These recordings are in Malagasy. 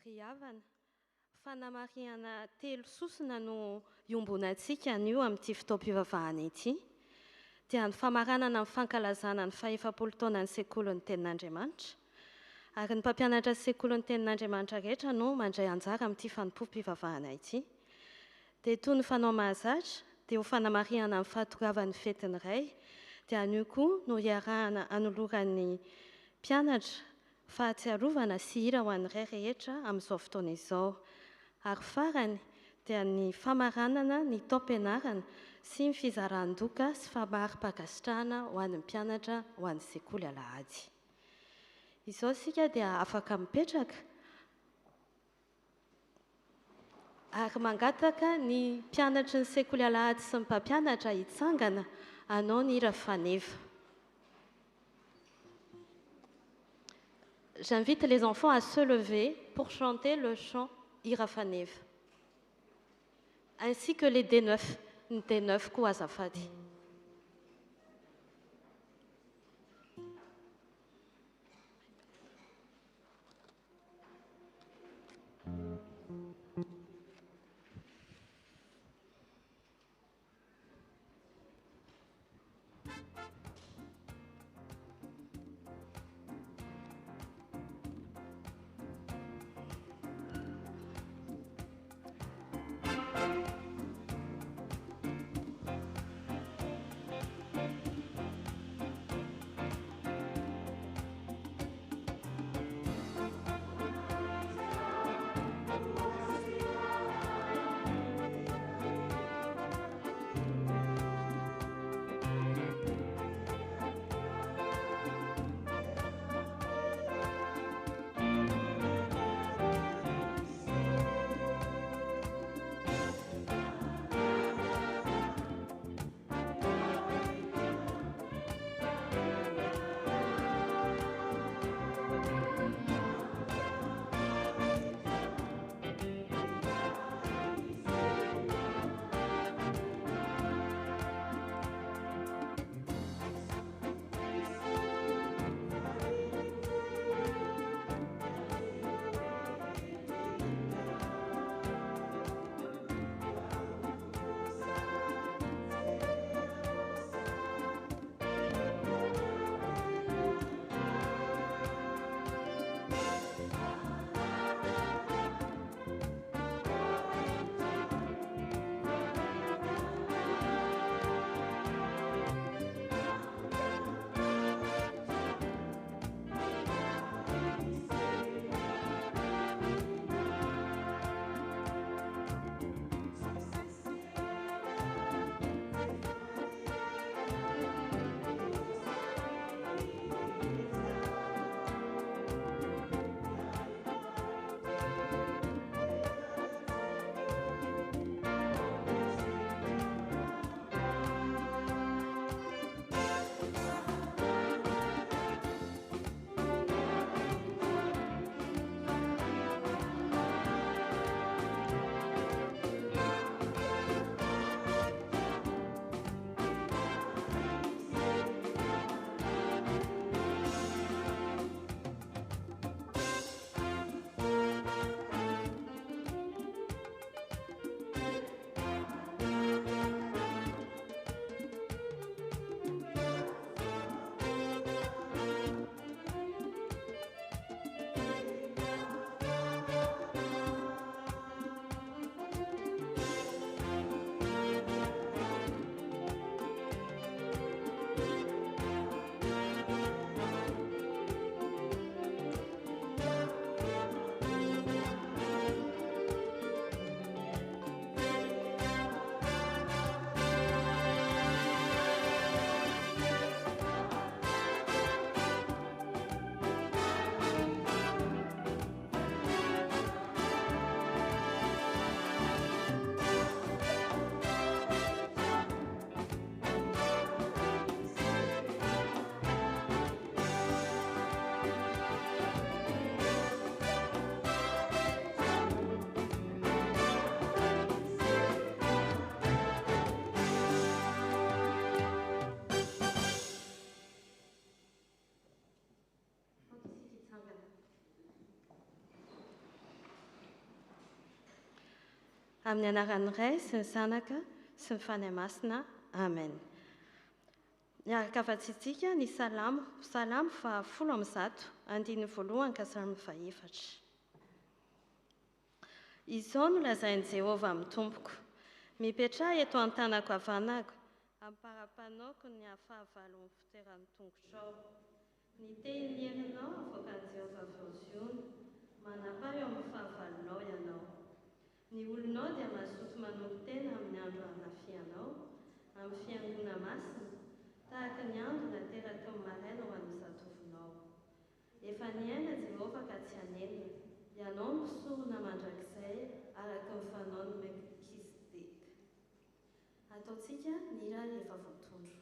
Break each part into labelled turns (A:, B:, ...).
A: Ry havana, fanamariana telo sosona no iombonantsika anio amin'ity fotoam-pivavahana ity. Dia ny famaranana ny fankalazana ny fahefapolo taona ny sekolin'ny tenin'Andriamanitra. Ary ny mpampianatra sekolin'ny tenin'Andriamanitra rehetra no mandray anjara amin'ity fanompoam-pivavahana ity. Dia toy ny fanao mahazatra, dia ho fanamariana ny fahatogavan'ny fetiny iray, dia anio koa no iarahana anoloran'ny mpianatra fahatsiarovana sy hira ho an'iray rehetra amin'izao fotoana izao. Ary farany dia ny famaranana ny taom-pianarana sy ny fizaran-doka sy famaripan-kasitrahana ho an'ny mpianatra ho an'ny sekoly Alahady. Izao isika dia afaka mipetraka ary mangataka ny mpianatry ny sekoly Alahady sy ny mpampianatra hitsangana hanao ny hira faneva. J'invite les enfants à se lever pour chanter le chant Hira Faneva, ainsi que les D9 koa azafady. amin'ny anaran'ny Ray sy ny Zanaka sy ny Fanahy Masina. Amen. Miaraka afatsitsika ny salamo 110 andiny voalohany ka hatramin'ny 14. Izao no lazain'i Jehovah amin'ny tompoko. Mipetraha eto an-tanako havanako, ampara-panaoko ny ahafahavalon'ny fitoeran'ny tongotrao. Niteny ny herinao avoakan'i Jehovah Voziony, manapa eo amin'ny fahavalonao ianao. Ny olonao dia mazoto manolon-tena amin'ny andro hanafianao, amin'ny fiangona masina, tahaka ny andro nateraka ny maraina ho an'ny zatovinao. Efa niaina Jehovah ka tsy hanenina, ianao no sorona mandrakizay araka ny fanaony Melkisedeka. Ataontsika ny hira efa voatondro.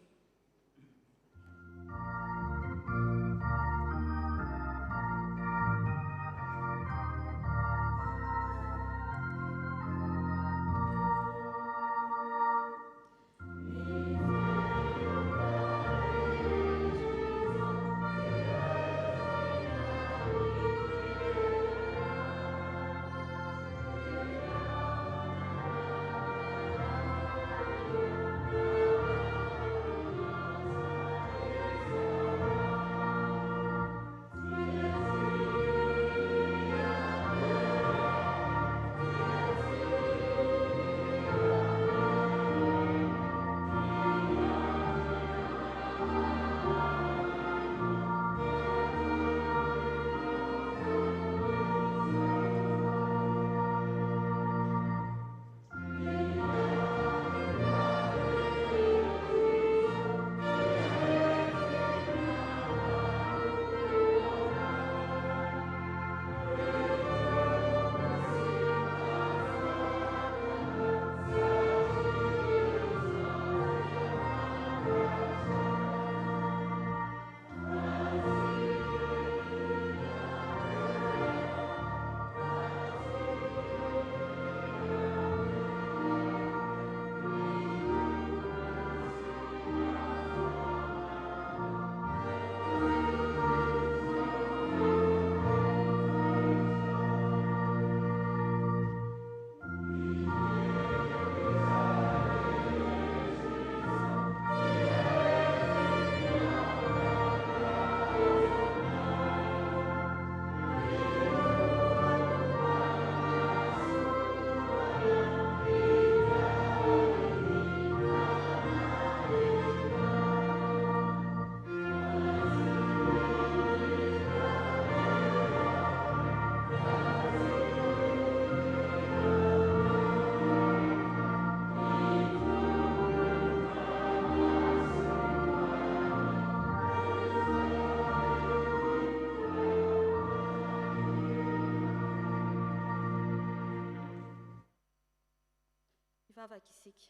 A: Mivavaka isika.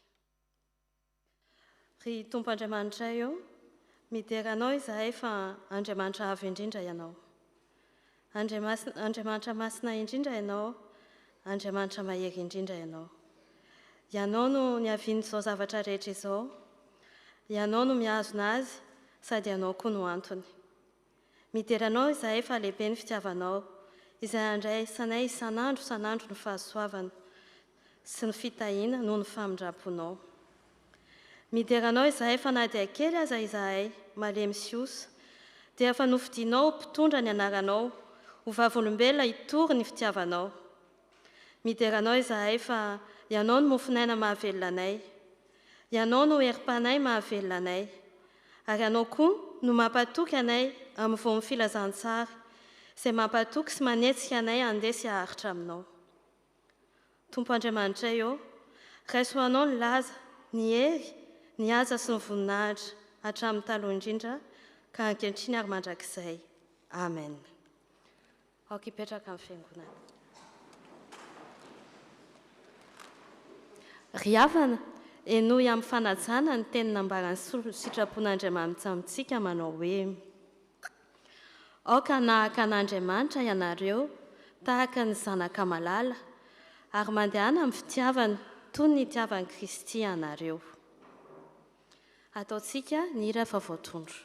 A: Ry Tompo Andriamanitra eo, mideranao izahay fa Andriamanitra avo indrindra ianao. Andriamanitra masina indrindra ianao, Andriamanitra mahery indrindra ianao. Ianao no niavian'izao zavatra rehetra izao, ianao no mihazona azy, sady ianao koa no antony. Mideranao izahay fa lehibe ny fitiavanao, izay andraisanay isan'andro ny fahasoavana sy ny fitahiana noho ny famindramponao. Mideranao izahay fa na dia kely aza izahay malemy sy osa, dia efa nofidianao mpitondra ny anaranao, ho vavolombelona hitory ny fitiavanao. Mideranao izahay fa ianao no mofinaina mahavelona anay, ianao no herim-panay mahavelona anay, ary ianao koa no mampatoky anay amin'ny voan'ny filazantsara, izay mampatoky sy manetsika anay handeha sy haharitra aminao. Tompo Andriamanitra eo, raiso anao ny laza, ny hery, ny aza sy ny voninahitra hatramin'ny taloha indrindra, ka ankehitriny ary mandrakizay. Amen. Aoka hipetraka amin'ny fiangonana. Ry havana, enoy amin'ny fanajana ny teny nambaran'ny sitrapon'Andriamanitra amintsika manao hoe: aoka nahaka an'Andriamanitra ianareo, tahaka ny zanaka malala, ary mandehana amin'ny fitiavana toy ny itiavan'i Kristy ianareo. Ataontsika ny hira efa voatondro.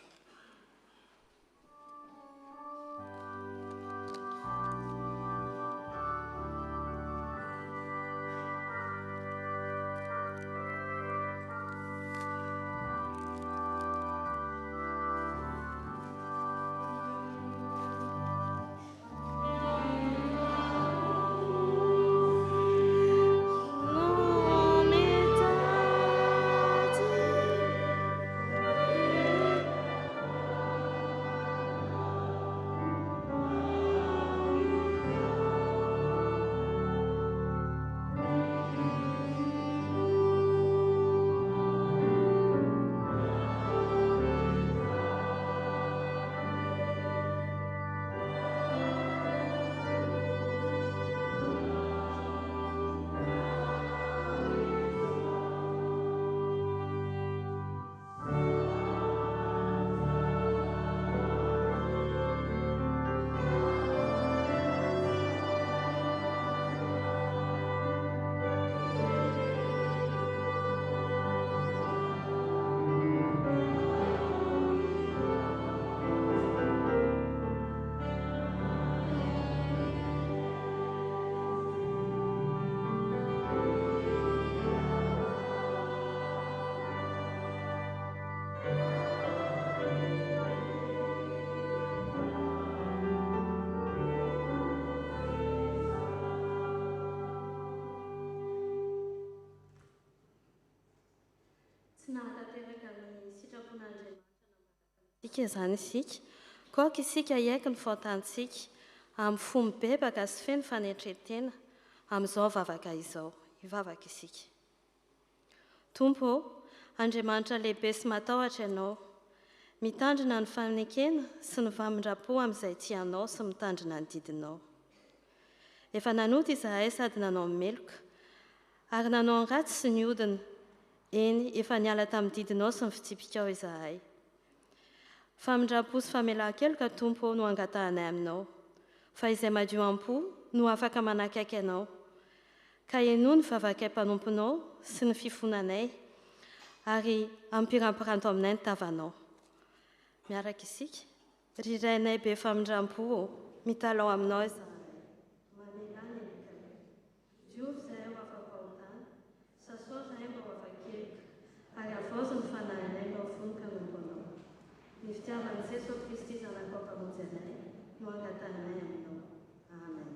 A: antsika izany isika, koa isika ieky ny faotantsika amin'ny fomba bebaka sy feno fanetretena amin'izao vavaka izao, hivavaka isika. Tompo, Andriamanitra lehibe sy matahotra ianao, mitandrina ny fanekena sy ny vamindrapo amin'izay tianao sy mitandrina ny didinao. Efa nanota izahay sady nanao meloka, ary nanao ny ratsy sy ny odina, eny efa niala tamin'ny didinao sy ny fitsipikao izahay. Famindrapo sy famelan-keloka Tompo no angatahanay aminao, fa izay madio am-po no afaka manakaiky ianao, ka eno ny vavakaim-panomponao sy ny fifonanay, ary ampirampiranto aminay ny tavanao. Miaraka isika, rirainay be famindram-po, mitalao aminao izahay. Mamelany elikana, diovy zahay ho afa-pahotana, sasoa zahay mba ho afa-keloka, ary avozo ny fanahinay mba ho vonoka nomponao. Ny fitiavan'i Jesosy Kristy zanaka mpamonjy anay, no angatahanay aminao. Amen.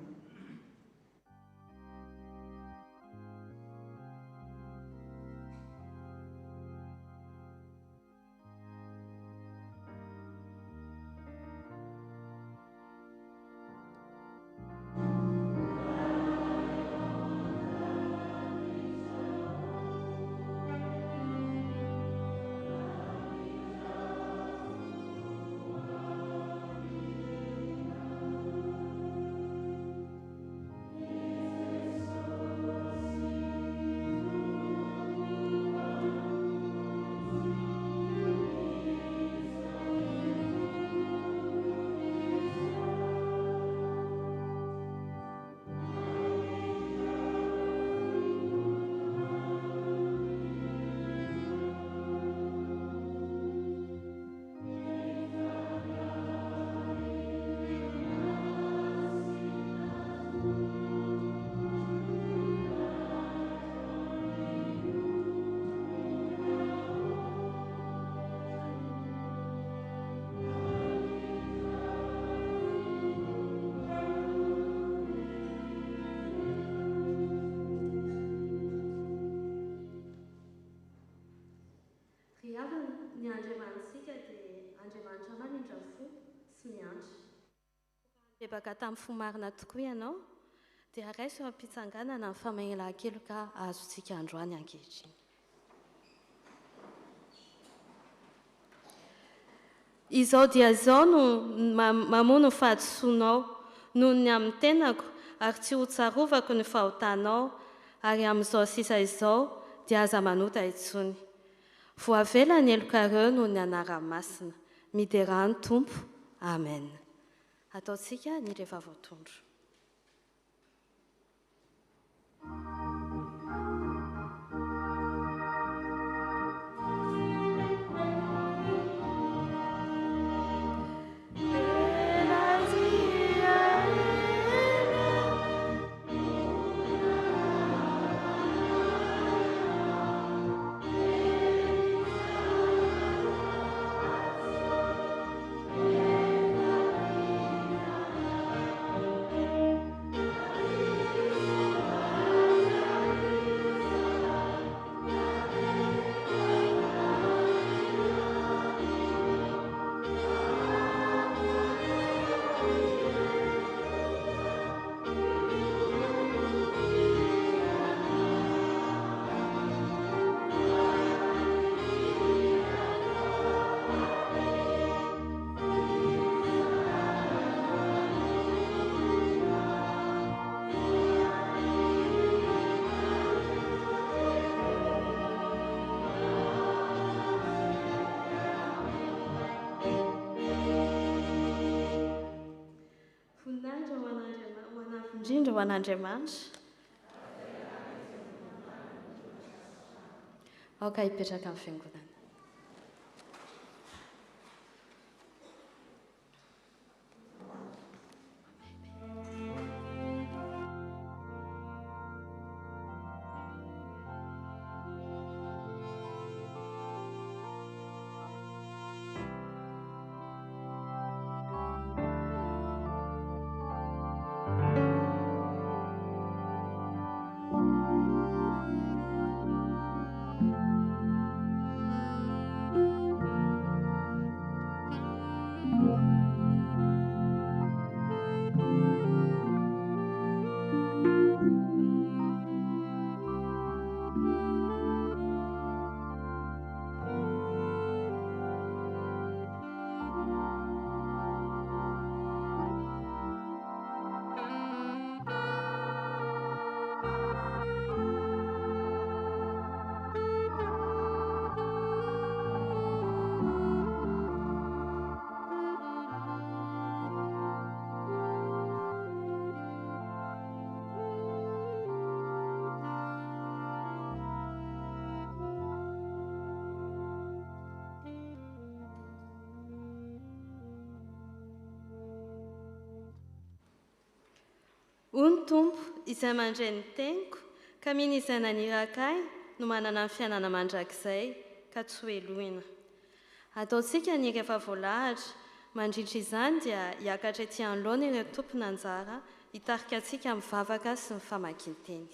A: Ny Andriamanitsika dia Andriamanitra manindrafo sy miantra. Bebaka tamin'ny fo marina tokoa ianao, dia raiso eo am-pitsanganana ny famahelan-keloka azontsika androany ankehitriny. Izao dia izao no mamono ny fahadisoanao noho ny amin'ny tenako, ary tsy ho tsarovako ny fahotanao, ary amin'izao sisa izao dia aza manota intsony. Voavela ny elokareo noho ny anara-masina, miderany Tompo. Amen. Ataontsika ny rehefa voatondro. Indrindra ho an'Andriamanitra. Aoka hipetraka amin'ny fiangonana. Hoy ny tompo izay mandray ny teniko ka mino izay nanirakay no manana ny fiainana mandrakizay ka tsy ho elohina. Ataontsika ny rehefa voalahatra mandritra izany dia hiakatra etỳ anoloana ireo tompona anjara hitarika antsika mivavaka sy ny famakian-teny.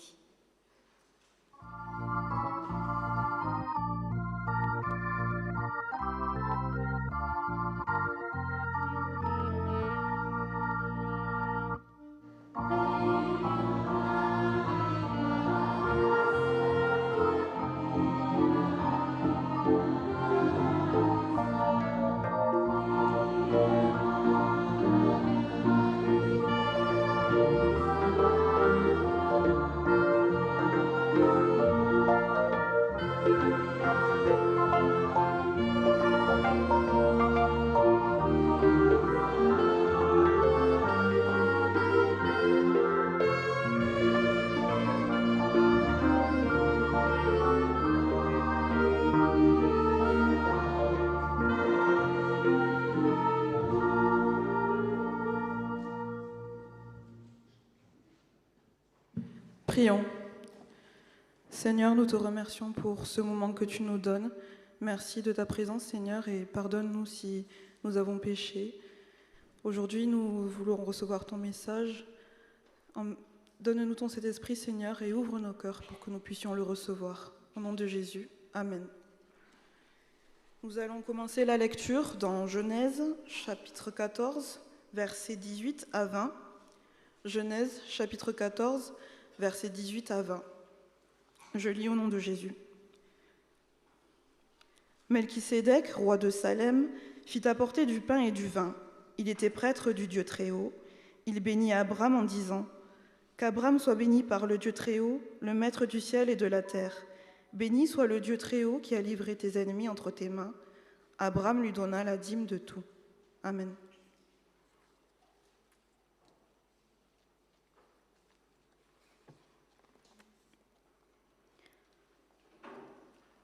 B: Prions. Seigneur, nous te remercions pour ce moment que tu nous donnes. Merci de ta présence, Seigneur, et pardonne-nous si nous avons péché. Aujourd'hui, nous voulons recevoir ton message. Donne-nous ton Saint-Esprit, Seigneur, et ouvre nos cœurs pour que nous puissions le recevoir. Au nom de Jésus, Amen. Nous allons commencer la lecture dans Genèse, chapitre 14, versets 18 à 20. Genèse, chapitre 14, versets 18 à 20. Je lis au nom de Jésus. Melchisédek, roi de Salem, fit apporter du pain et du vin. Il était prêtre du Dieu Très-Haut. Il bénit Abraham en disant : Qu'Abraham soit béni par le Dieu Très-Haut, le Maître du ciel et de la terre. Béni soit le Dieu Très-Haut qui a livré tes ennemis entre tes mains. Abraham lui donna la dîme de tout. Amen.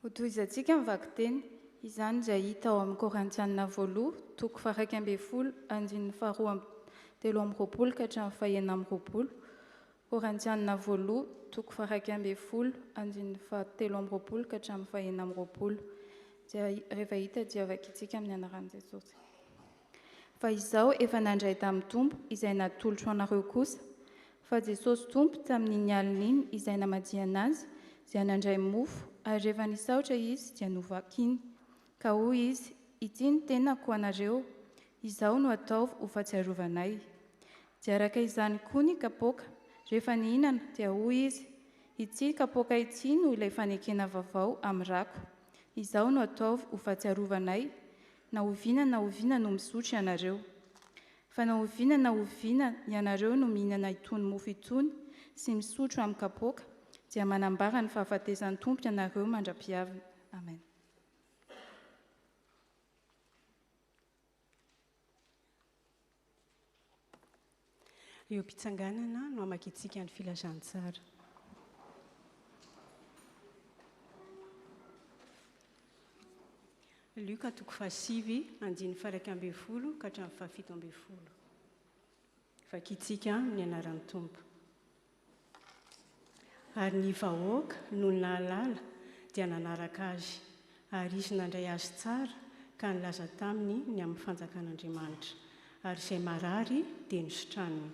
C: Hotoizantsika mivaky teny, izany dia hita ao amin'ny Korintianina 2, toko 12, andininy 13 ka hatramin'ny 19. Korintianina 2, toko 12, andininy 13 ka hatramin'ny 19. Dia rehefa hita dia vakitsika amin'ny anaran'i Jesosy. Fa izao efa nandray tamin'ny Tompo izay natolotro anareo kosa. Fa Jesosy Tompo tamin'iny alina iny izay namadia anazy dia nandray mofo, ary rehefa nisaotra izy dia novakiny. Ka hoy izy : ity ny tenako anareo, izao no ataovy ho fahatsiarovanay. Dia araka izany koa ny kapoaka, rehefa nihinana dia hoy izy : ity kapoaka ity no ilay fanekena vaovao amin'ny rako. Izao no ataovy ho fahatsiarovanay. Na oviana no misotro ianareo. Fa na oviana ianareo no mihinana itony mofo itony sy misotro amin'ny kapoaka, dia manambara ny fahafatesany Tompo ianareo mandra-piavina. Amen.
D: Eo am-pitsanganana no hamakitsika ny filazantsara. Luka toko 7, andiny 1:12 ka hatramin'ny 17:10. Vakitsika ny anaran'ny Tompo. Ary ny vahoaka no nahalala dia nanaraka azy, ary izy nandray azy tsara ka nilaza taminy ny amin'ny fanjakan'Andriamanitra, ary izay marary dia nisotraniny.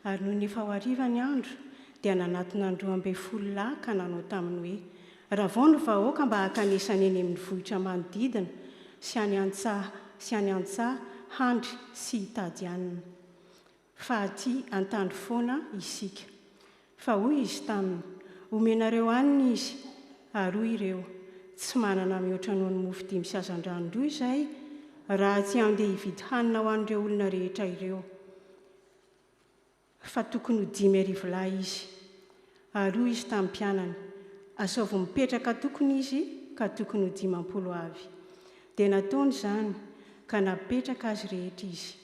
D: Ary noho ny efa ho harivany andro dia nanatona ny 12 lahy ka nanao taminy hoe : raha vao ny vahoaka mba hakanesany eny amin'ny vohitra manodidina sy any antsaha handry sy hitady anina. Fa aty antandro foana isika. Fa hoy izy taminy : omenareo anina izy. Ary hoy ireo : tsy manana mihoatra noho ny mofo 5 sy azan-drano izay, raha tsy andeha hividy hanina ho an'ireo olona rehetra ireo. Fa tokony ho 5,000 lahy izy. Ary hoy izy tamin'ny mpianany : asaovy mipetraka tokony izy ka tokony ho 50 avy. Dia nataony izany ka napetraka azy rehetra izy.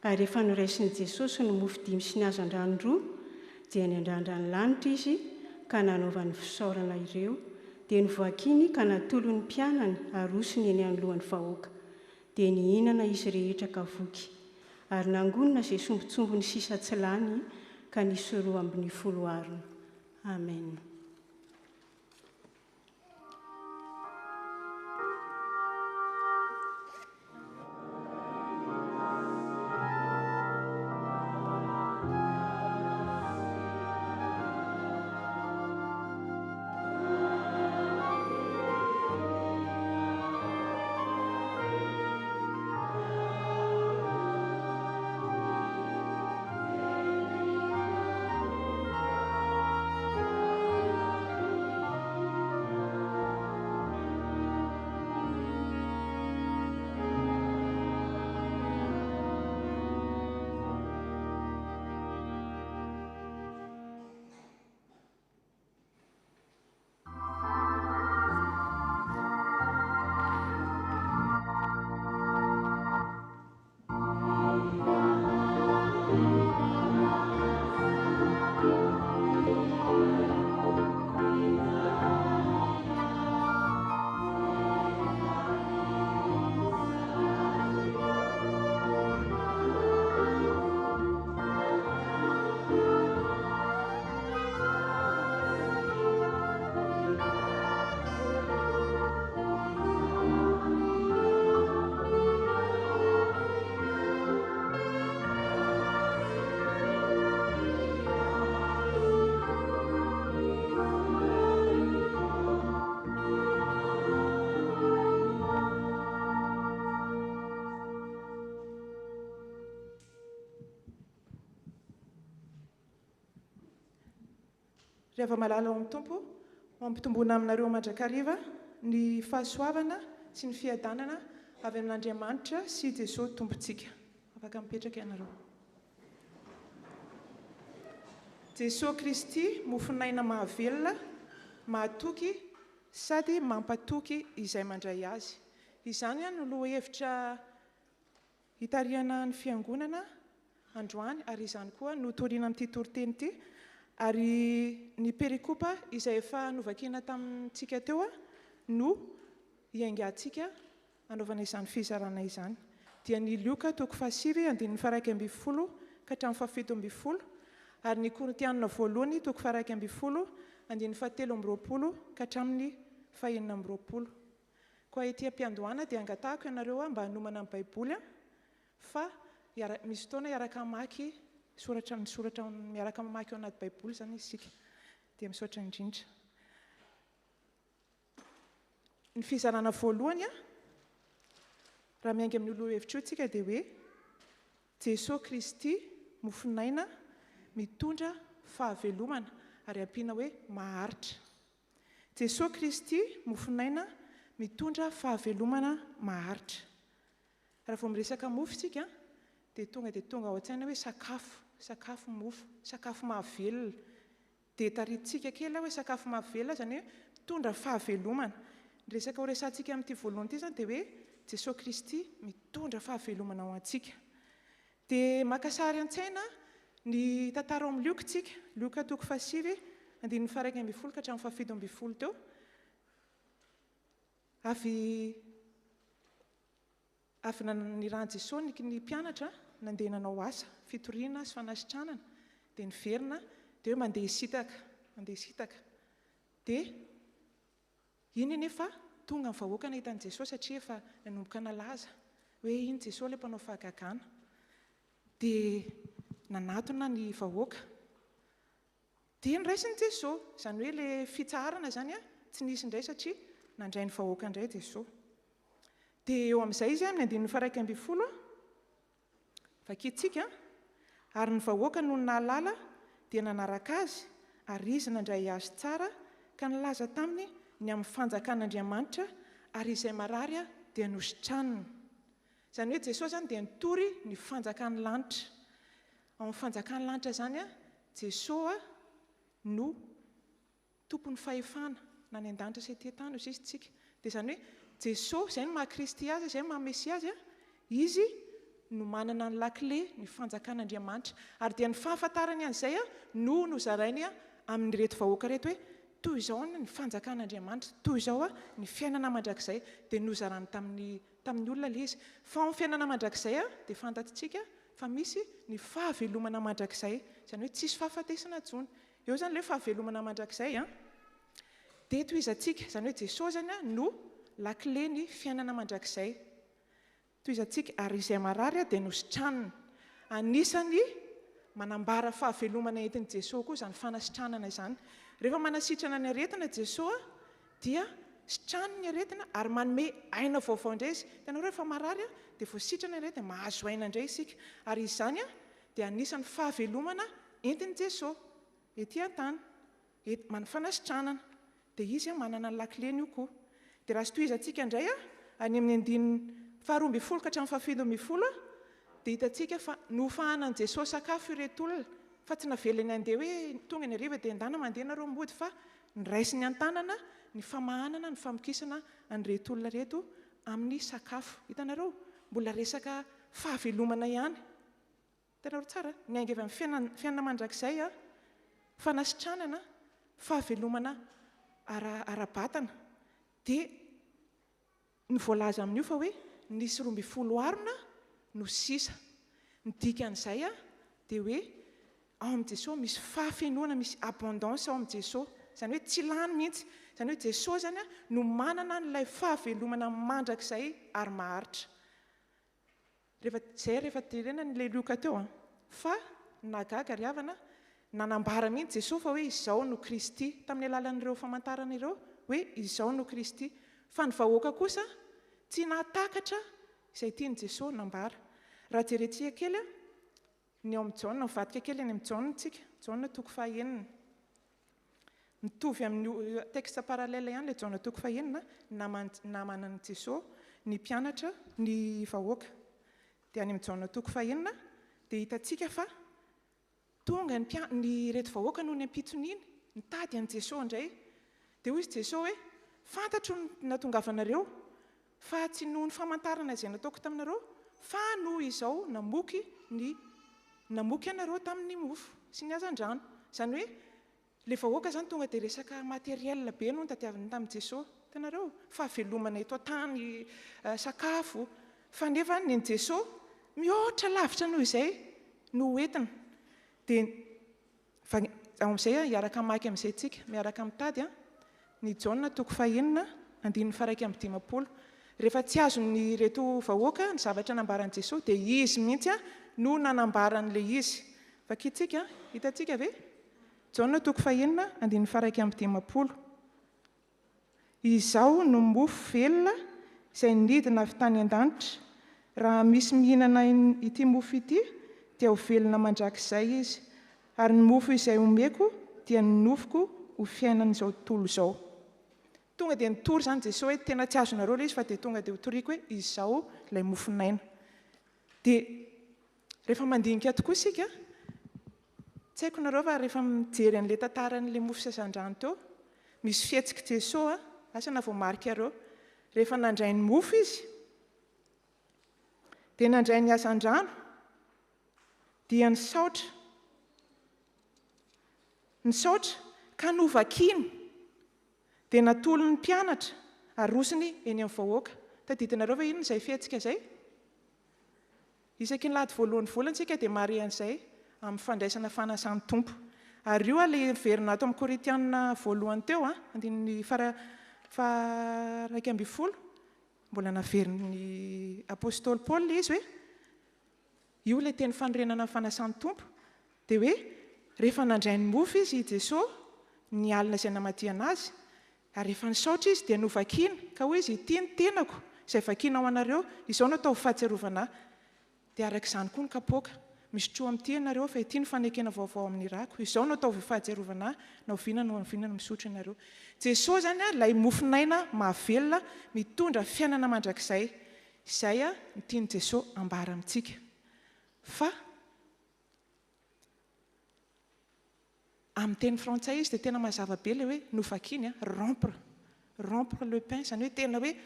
D: Ary rehefa noraisin'i Jesosy ny mofo 5 sy ny azan-drano 2, dia niandrandra ny lanitra izy ka nanaova ny fisaorana ireo, dia nivoakiny ka natolo ny mpianany arosony eny anoloan'ny vahoaka. Dia nihinana izy rehetra ka voky. Ary nangonina izay sombintsombiny sisa tsy lany ka nisy 2 arina. Amen.
E: Rehefa malala ao amin'ny tompo, mampitomboana aminareo mandrakariva ny fahasoavana sy ny fiadanana avy amin'Andriamanitra sy Jesosy tompontsika. Afaka mipetraka ianareo. Jesosy Kristy, mofinaina mahavelona, mahatoky sady mampatoky izay mandray azy. Izany no lohahevitra hitarihana ny fiangonana androany, ary izany koa no toriana amin'ity toriteny ity. Ary ny perikopa izay efa novakina tamintsika teo no hiaingantsika anaovana izany fizarana izany. Dia ny Luka 9:1-12 ka hatramin'ny 17-20, ary ny Korintianina 2 1:17-20 ka hatramin'ny 19. Koa ety am-piandohana dia angatahako ianareo mba hanomana amin'ny Baiboly fa misy fotoana iaraka mamaky soratra miaraka mamaky ao anaty Baiboly zany isika. Dia misaotra indrindra. Ny fizarana voalohany raha miainga amin'ny lohahevitra io tsika dia hoe Jesosy Kristy mofinaina mitondra fahavelomana, ary ampiana hoe maharitra. Jesosy Kristy mofinaina mitondra fahavelomana maharitra. Raha vao miresaka mofo tsika dia tonga ao an-tsaina hoe sakafo mofo, sakafo mahavelona. Dia tariditsika kely hoe sakafo mahavelona zany hoe mitondra fahavelomana. Ny resaka ho resantsika amin'ity voalohany ity zany dia hoe Jesosy Kristy mitondra fahavelomana ao antsika. Dia maka sary an-tsaina ny tantara ao amin'ny Luka tsika, Luka 9:1-12 ka hatramin'ny 17 teo. Avy niran'i Jesosy ny mpianatra nandeha nanao asa, fitoriana sy fanasitranana, dia niverina dia hoe mandeha hisitaka. Dia iny anefa tonga ny vahoaka nahitan'i Jesosy satria efa nanomboka nalaza hoe iny Jesosy ilay mpanao fahagagana. Dia nanatona ny vahoaka. Dia niraisin'i Jesosy, izany hoe ilay fitsarana zany tsy nisy indray satria nandray ny vahoaka indray Jesosy. Dia eo amin'izay izy amin'ny 1:12 vakitsika, ary ny vahoaka noho ny nahalala dia nanaraka azy, ary izy nandray azy tsara ka nilaza taminy ny amin'ny fanjakan'Andriamanitra, ary izay marary dia nositraniny. Izany hoe Jesosy zany dia nitory ny fanjakan'ny lanitra. Ao amin'ny fanjakan'ny lanitra zany Jesosy no tompon'ny fahefana na ny an-danitra sy ety tany izy tsika. Dia izany hoe Jesosy izay no maha-Kristy azy, izay no maha-Mesia azy, izy no manana ny lakile ny fanjakan'Andriamanitra. Ary dia ny fahafantarany an'izay no nozarainy amin'ny reto vahoaka reto hoe toy izao ny fanjakan'Andriamanitra, toy izao ny fiainana mandrakizay. Dia nozarany tamin'ny olona ilay izy. Fa amin'ny fiainana mandrakizay dia fantatsika fa misy ny fahavelomana mandrakizay, izany hoe tsisy fahafatesana intsony. Eo zany le fahavelomana mandrakizay a. Dia toizantsika, izany hoe Jesosy zany a no lakile ny fiainana mandrakizay. Toizantsika ary izay marary dia nositranana. Anisany manambara fahavelomana entin'i Jesosy koa izany fanasitranana izany. Rehefa manasitrana ny aretina Jesosy dia sitrany ny aretina ary manome aina vaovao indray izy. Hitanao rehefa marary dia vao sitrana ny aretina mahazo aina indray isika. Ary izany dia anisany fahavelomana entin'i Jesosy etỳ an-tany, fanasitranana. Dia izy manana ny lakileny io koa. Dia raha toizantsika indray any amin'ny andininy 12 ka hatramin'ny 17 dia hitantsika fa nofahanan Jesosy sakafo ireto olona, fa tsy navelany andeha hoe tonga ny hariva dia andana mandeha nareo mody, fa niraisiny an-tanana ny famahanana, ny famokisana an'ireto olona reto amin'ny sakafo. Hitanareo, mbola resaka fahavelomana ihany. Hitanareo tsara, ny aingavy amin'ny fiainana mandrakizay fanasitranana, fahavelomana ara-batana. Dia ny voalaza amin'io fa hoe nisy 12 arona no sisa. Ny dikan'izay dia hoe ao amin'ny Jesosy misy fahafenoana, misy abondance ao amin'ny Jesosy. Izany hoe tsy lany mihitsy. Izany hoe Jesosy zany no manana n'ilay fahavelomana mandrakizay ary maharitra. Rehefa tenena n'ilay Lioka teo fa nagaga ry havana, nanambara mihitsy Jesosy fa hoe izao no Kristy tamin'ny alalan'ireo famantarana ireo hoe izao no Kristy. Fa ny vahoaka kosa tsy nahatakatra izay tiany Jesosy nambara. Raha jerentsika kely ny ao amin'ny Jaona, mivadika kely any amin'ny Jaona tsika, Jaona 9. Mitovy amin'ny texte parallèle ihany le Jaona 9 namanan'i Jesosy ny mpianatra, ny vahoaka. Dia any amin'ny Jaona 9 dia hitantsika fa tonga ny reto vahoaka noho ny ampitsoniny nitady an'i Jesosy indray. Dia hoy izy Jesosy hoe fantatro ny natongavanareo fa tsy noho ny famantarana izay nataoko taminareo, fa noho izao namoky anareo tamin'ny mofo sy ny hazan-drano. Izany hoe le vahoaka zany tonga dia resaka materiel be no tadiaviny tamin'i Jesosy. Hitanareo, fahavelomana eto an-tany, sakafo, fa nefa ny Jesosy mihoatra lavitra noho izay no entina. Dia amin'izay hiaraka maky amin'izay tsika, miaraka mitady ny Jaona 9 andininy 1:50. Rehefa tsy azony reto vahoaka ny zavatra nambaran'i Jesosy dia izy mihitsy no nanambaran'ilay izy. Vakitsika, hitantsika ve? Jaona 9 andininy 1:50. Izao no mofo velona izay nidina avy tany an-danitra. Raha misy mihinana ity mofo ity dia ho velona mandrakizay izy. Ary ny mofo izay omeko dia ny nofoko ho fiainan'izao tontolo izao. Tonga dia nitory zany Jesosy hoe tena tsy azonareo ilay izy, fa dia tonga dia hotoriako hoe izao ilay mofonaina. Dia rehefa mandinika tokoa isika, tsy haiko nareo fa rehefa mijery an'ilay tantaran'ilay mofo sy hazan-drano teo, misy fihetsika Jesosy asa na vao marika areo. Rehefa nandray ny mofo izy, dia nandray ny hazan-drano, dia nisaotra ka novakiny. Dia natolo ny mpianatra arosiny eny amin'ny vahoaka. Tadidinareo fa inona izay fihetsika izay? Isaky ny lady voalohany volantsika dia Marian'izay amin'ny fandraisana fanasan'ny Tompo. Ary io ilay verina ato amin'ny Korintiana voalohany teo, andininy 2:20, mbola naverin'ny apôstôly Paul izy hoe io ilay teny fanorenana ny fanasan'ny Tompo. Dia hoe rehefa nandray ny mofo izy Jesosy, ny alina izay namadiana azy, ary rehefa nisaotra izy dia novakina, ka hoy izy ity ny tenako izay vakina ao anareo, izao no atao fahatsiarovana. Dia arak'izany koa ny kapoaka, misotro amin'ity ianareo fa ity ny fanekena vaovao amin'ny rako, izao no atao fahatsiarovana, na ovinana misotro ianareo. Jesosy zany ilay mofonaina mahavelona mitondra fiainana mandrakizay. Izay ny tiany Jesosy ambara amintsika. Fa amin'ny teny frantsay izy dia tena mazava be ilay hoe novakiny, rompre le pain, izany hoe tena hoe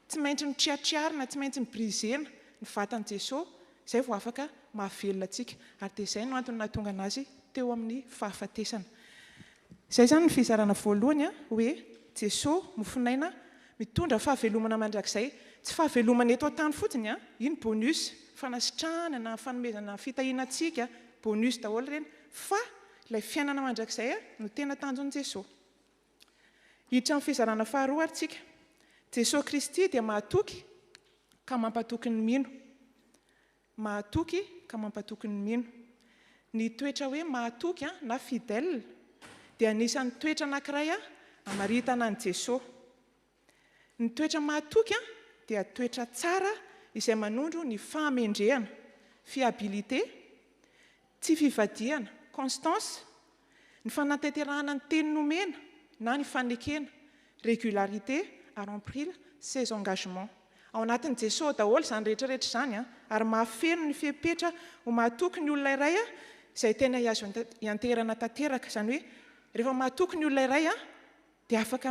E: tsy maintsy mitriatriarina, tsy maintsy mibrisena ny vatan'i Jesosy, izay vao afaka mahavelona antsika. Ary dia izay no antony nahatonga anazy teo amin'ny fahafatesana. Izay zany ny fizarana voalohany hoe Jesosy mofonaina mitondra fahavelomana mandrakizay. Tsy fahavelomana eto an-tany fotsiny, iny bonus, fanasitranana fanomezana fitahianantsika bonus daholo ireny fa ilay fiainana mandrakizay no tena tanjon'i Jesosy. Hiditra amin'ny fizarana faharoa ary tsika. Jesosy Kristy dia mahatoky ka mampatoky ny mino. Mahatoky ka mampatoky ny mino. Ny toetra hoe mahatoky na fidèle dia anisan'ny toetra anankiray amaritana an'i Jesosy. Ny toetra mahatoky dia toetra tsara izay manondro ny fahamendrehana, fiabilité, tsy fivadiana, constance, ny fanatanterahana ny teny nomena na ny fanekena, régularité à remplir ses engagements. Ao anatin'i Jesosy daholo izany rehetrarehetra izany ary mahafeno ny fepetra ho mahatoky ny olona iray izay tena azo ianterana tanteraka. Izany hoe rehefa mahatoky ny olona iray dia afaka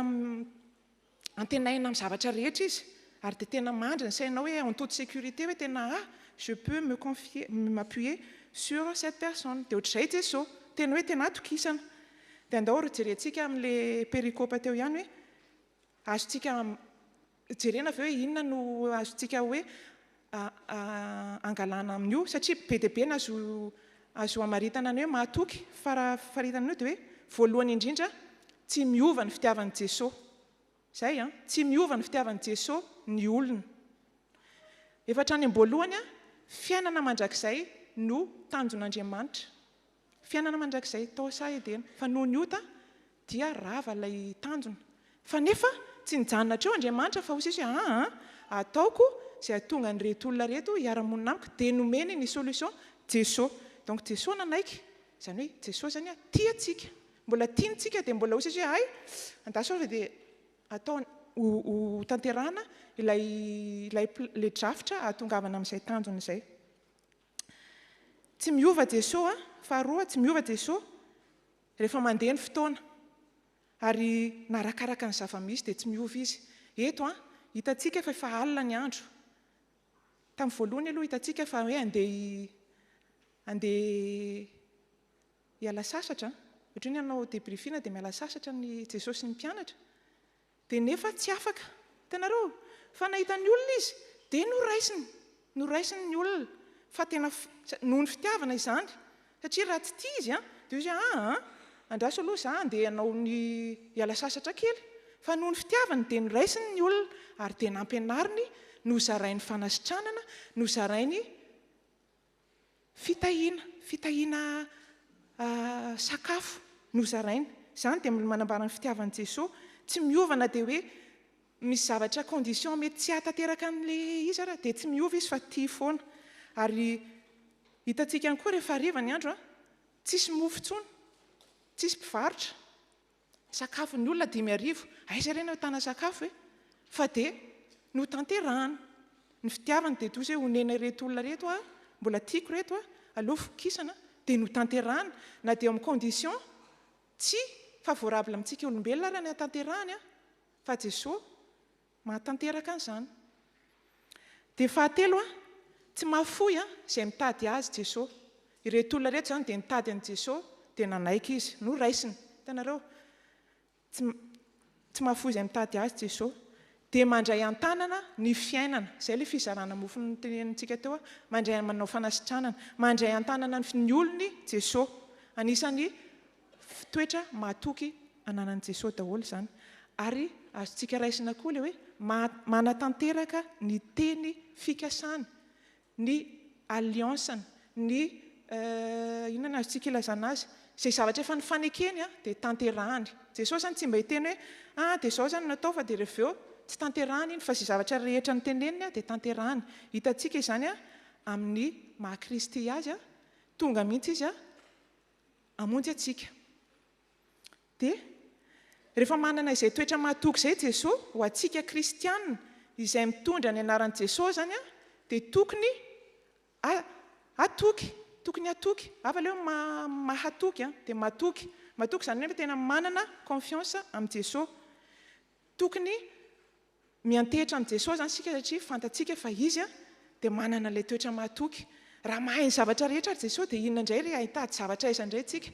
E: antenaina amin'ny zavatra rehetra izy ary dia tena mandry ny sainao hoe en toute sécurité hoe tena je peux m'appuyer sur cette personne. Dia ohatr'izay Jesosy tena hoe tena atokisana. Dia andao jerentsika amin'ilay perikôpa teo ihany hoe azontsika jerena avy hoe inona no azontsika hoe angalana amin'io satria be dia be azo amaritana ny hoe mahatoky faritana io dia hoe voalohany indrindra tsy miova ny fitiavan'i Jesosy. Zay tsy miova ny fitiavan'i Jesosy ny olona. Efa hatrany am-boalohany fiainana mandrakizay no tanjon'Andriamanitra. Fiainana mandrakizay tao sa edena fa noho ny ota dia rava ilay tanjona. Fa nefa tsy nijanona treo Andriamanitra fa hozy hoe ataoko izay tonga ny reto olona reto hiara-monina amiko dia nomeny ny solution Jesosy. Donc Jesosy nanaiky. Izany hoe Jesosy zany tia antsika. Mbola tiantsika dia mbola hozy hoe andasao dia atao ho tanterahana ilay drafitra ahatongavana amin'izay tanjona izay. Tsy miova Jesosy faharoa tsy miova Jesosy rehefa mandeha ny fotoana ary narakaraka ny zava-misy dia tsy miova izy. Eto hitantsika fa efa alina ny andro. Tamin'ny voalohany aloha hitantsika fa hoe andeha hiala sasatra. Ohatra ny hanao débriefing dia miala sasatra ny Jesosy sy ny mpianatra. Dia nefa tsy afaka. Hitanareo fa nahita ny olona izy dia noraisiny ny olona fa tena noho ny fitiavana izany. Satria raha tsy tia izy dia izy andraso aloha za andeha hanao ny hiala sasatra kely. Fa noho ny fitiavana dia noraisiny ny olona ary dia nampianariny nozarainy fanasitranana, nozarainy fitahiana sakafo nozarainy. Izany dia manambara ny fitiavan'i Jesosy. Tsy miovana dia hoe misy zavatra condition mety tsy hahatanteraka an'ilay izy dia tsy miova izy fa tia foana. Ary hitantsika ihany koa rehefa hariva ny andro tsisy mofo intsony, tsisy mpivarotra. Sakafo ny olona 5:00 aiza ireny tana sakafo fa dia no tanterahana. Ny fitiavana dia toy izay honena reto olona reto mbola tiako reto aleo fokisana dia no tanterahana na dia amin'ny condition tsy favorable amintsika olombelona raha ny hatanterahany fa Jesosy mahatanteraka an'izany. Dia fahatelo tsy mahafoy izay mitady azy Jesosy. Ireto olona reto izany dia nitady an'i Jesosy dia nanaiky izy no raisiny. Hitanareo tsy mahafoy izay mitady azy Jesosy dia mandray an-tanana ny fiainana. Izay ilay fizarana mofo tenenintsika teo mandray manao fanasitranana, mandray an-tanana ny olony Jesosy. Anisan'ny toetra mahatoky ananan'i Jesosy daholo izany. Ary azontsika raisina koa ilay hoe manatanteraka ny teny fikasana, ny alliansany, ny inona azontsika ilazana azy. Izay zavatra efa nifanekeny dia tanterahany. Jesosy zany tsy mba hiteny hoe dia izao zany natao fa dia rehefa eo tsy tanterahany iny fa izay zavatra rehetra ny teneniny dia tanterahany. Hitantsika izany amin'ny maha-Kristy azy tonga mihitsy izy hamonjy atsika. Dia rehefa manana izay toetra mahatoky izay Jesosy ho atsika kristianina izay mitondra ny anaran'i Jesosy zany dia tokony atoky. Tokony atoky. Ava leo mahatoky dia matoky. Matoky izany hoe tena manana confiance amin'i Jesosy. Tokony miantehitra amin'i Jesosy zany sika satria fantatsika fa izy dia manana ilay toetra mahatoky. Raha mahay ny zavatra rehetra Jesosy dia inona indray ry ahitady zavatra aiza indray tsika.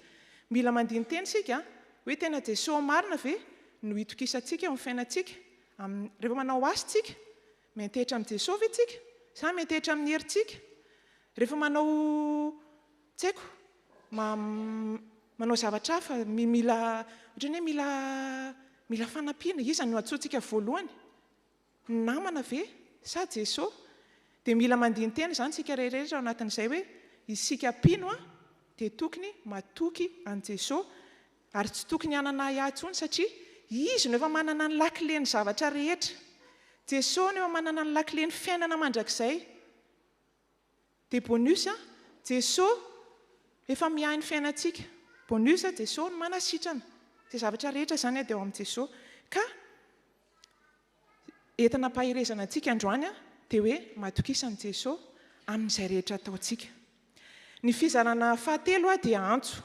E: Mila mandiny teny sika hoe tena Jesosy marina ve no hitokisantsika amin'ny fiainantsika. Rehefa manao asa tsika miantehitra amin'i Jesosy ve tsika sa miantehitra amin'ny herintsika rehefa manao tsy haiko manao zavatra hafa mila ohatrany hoe mila fanampiana iza no atsoantsika voalohany namana ve sa Jesosy dia mila mandiny-tena izany sika rehetrarehetra ao anatin'izay hoe isika mpino a dia tokony matoky an Jesosy ary tsy tokony hanana ahy-tsony satria izy no efa manana ny lakile ny zavatra rehetra. Jesosy no efa manana ny lakile ny fiainana mandrakizay. Dia bonus a Jesosy efa miahy ny fiainantsika. Bonus a Jesosy no manasitrana. Dia zavatra rehetra izany dia ao amin'ny Jesosy. Ka entina pahirezana antsika androany a dia hoe matokisan'i Jesosy amin'izay rehetra ataontsika. Ny fizarana fahatelo a dia antso.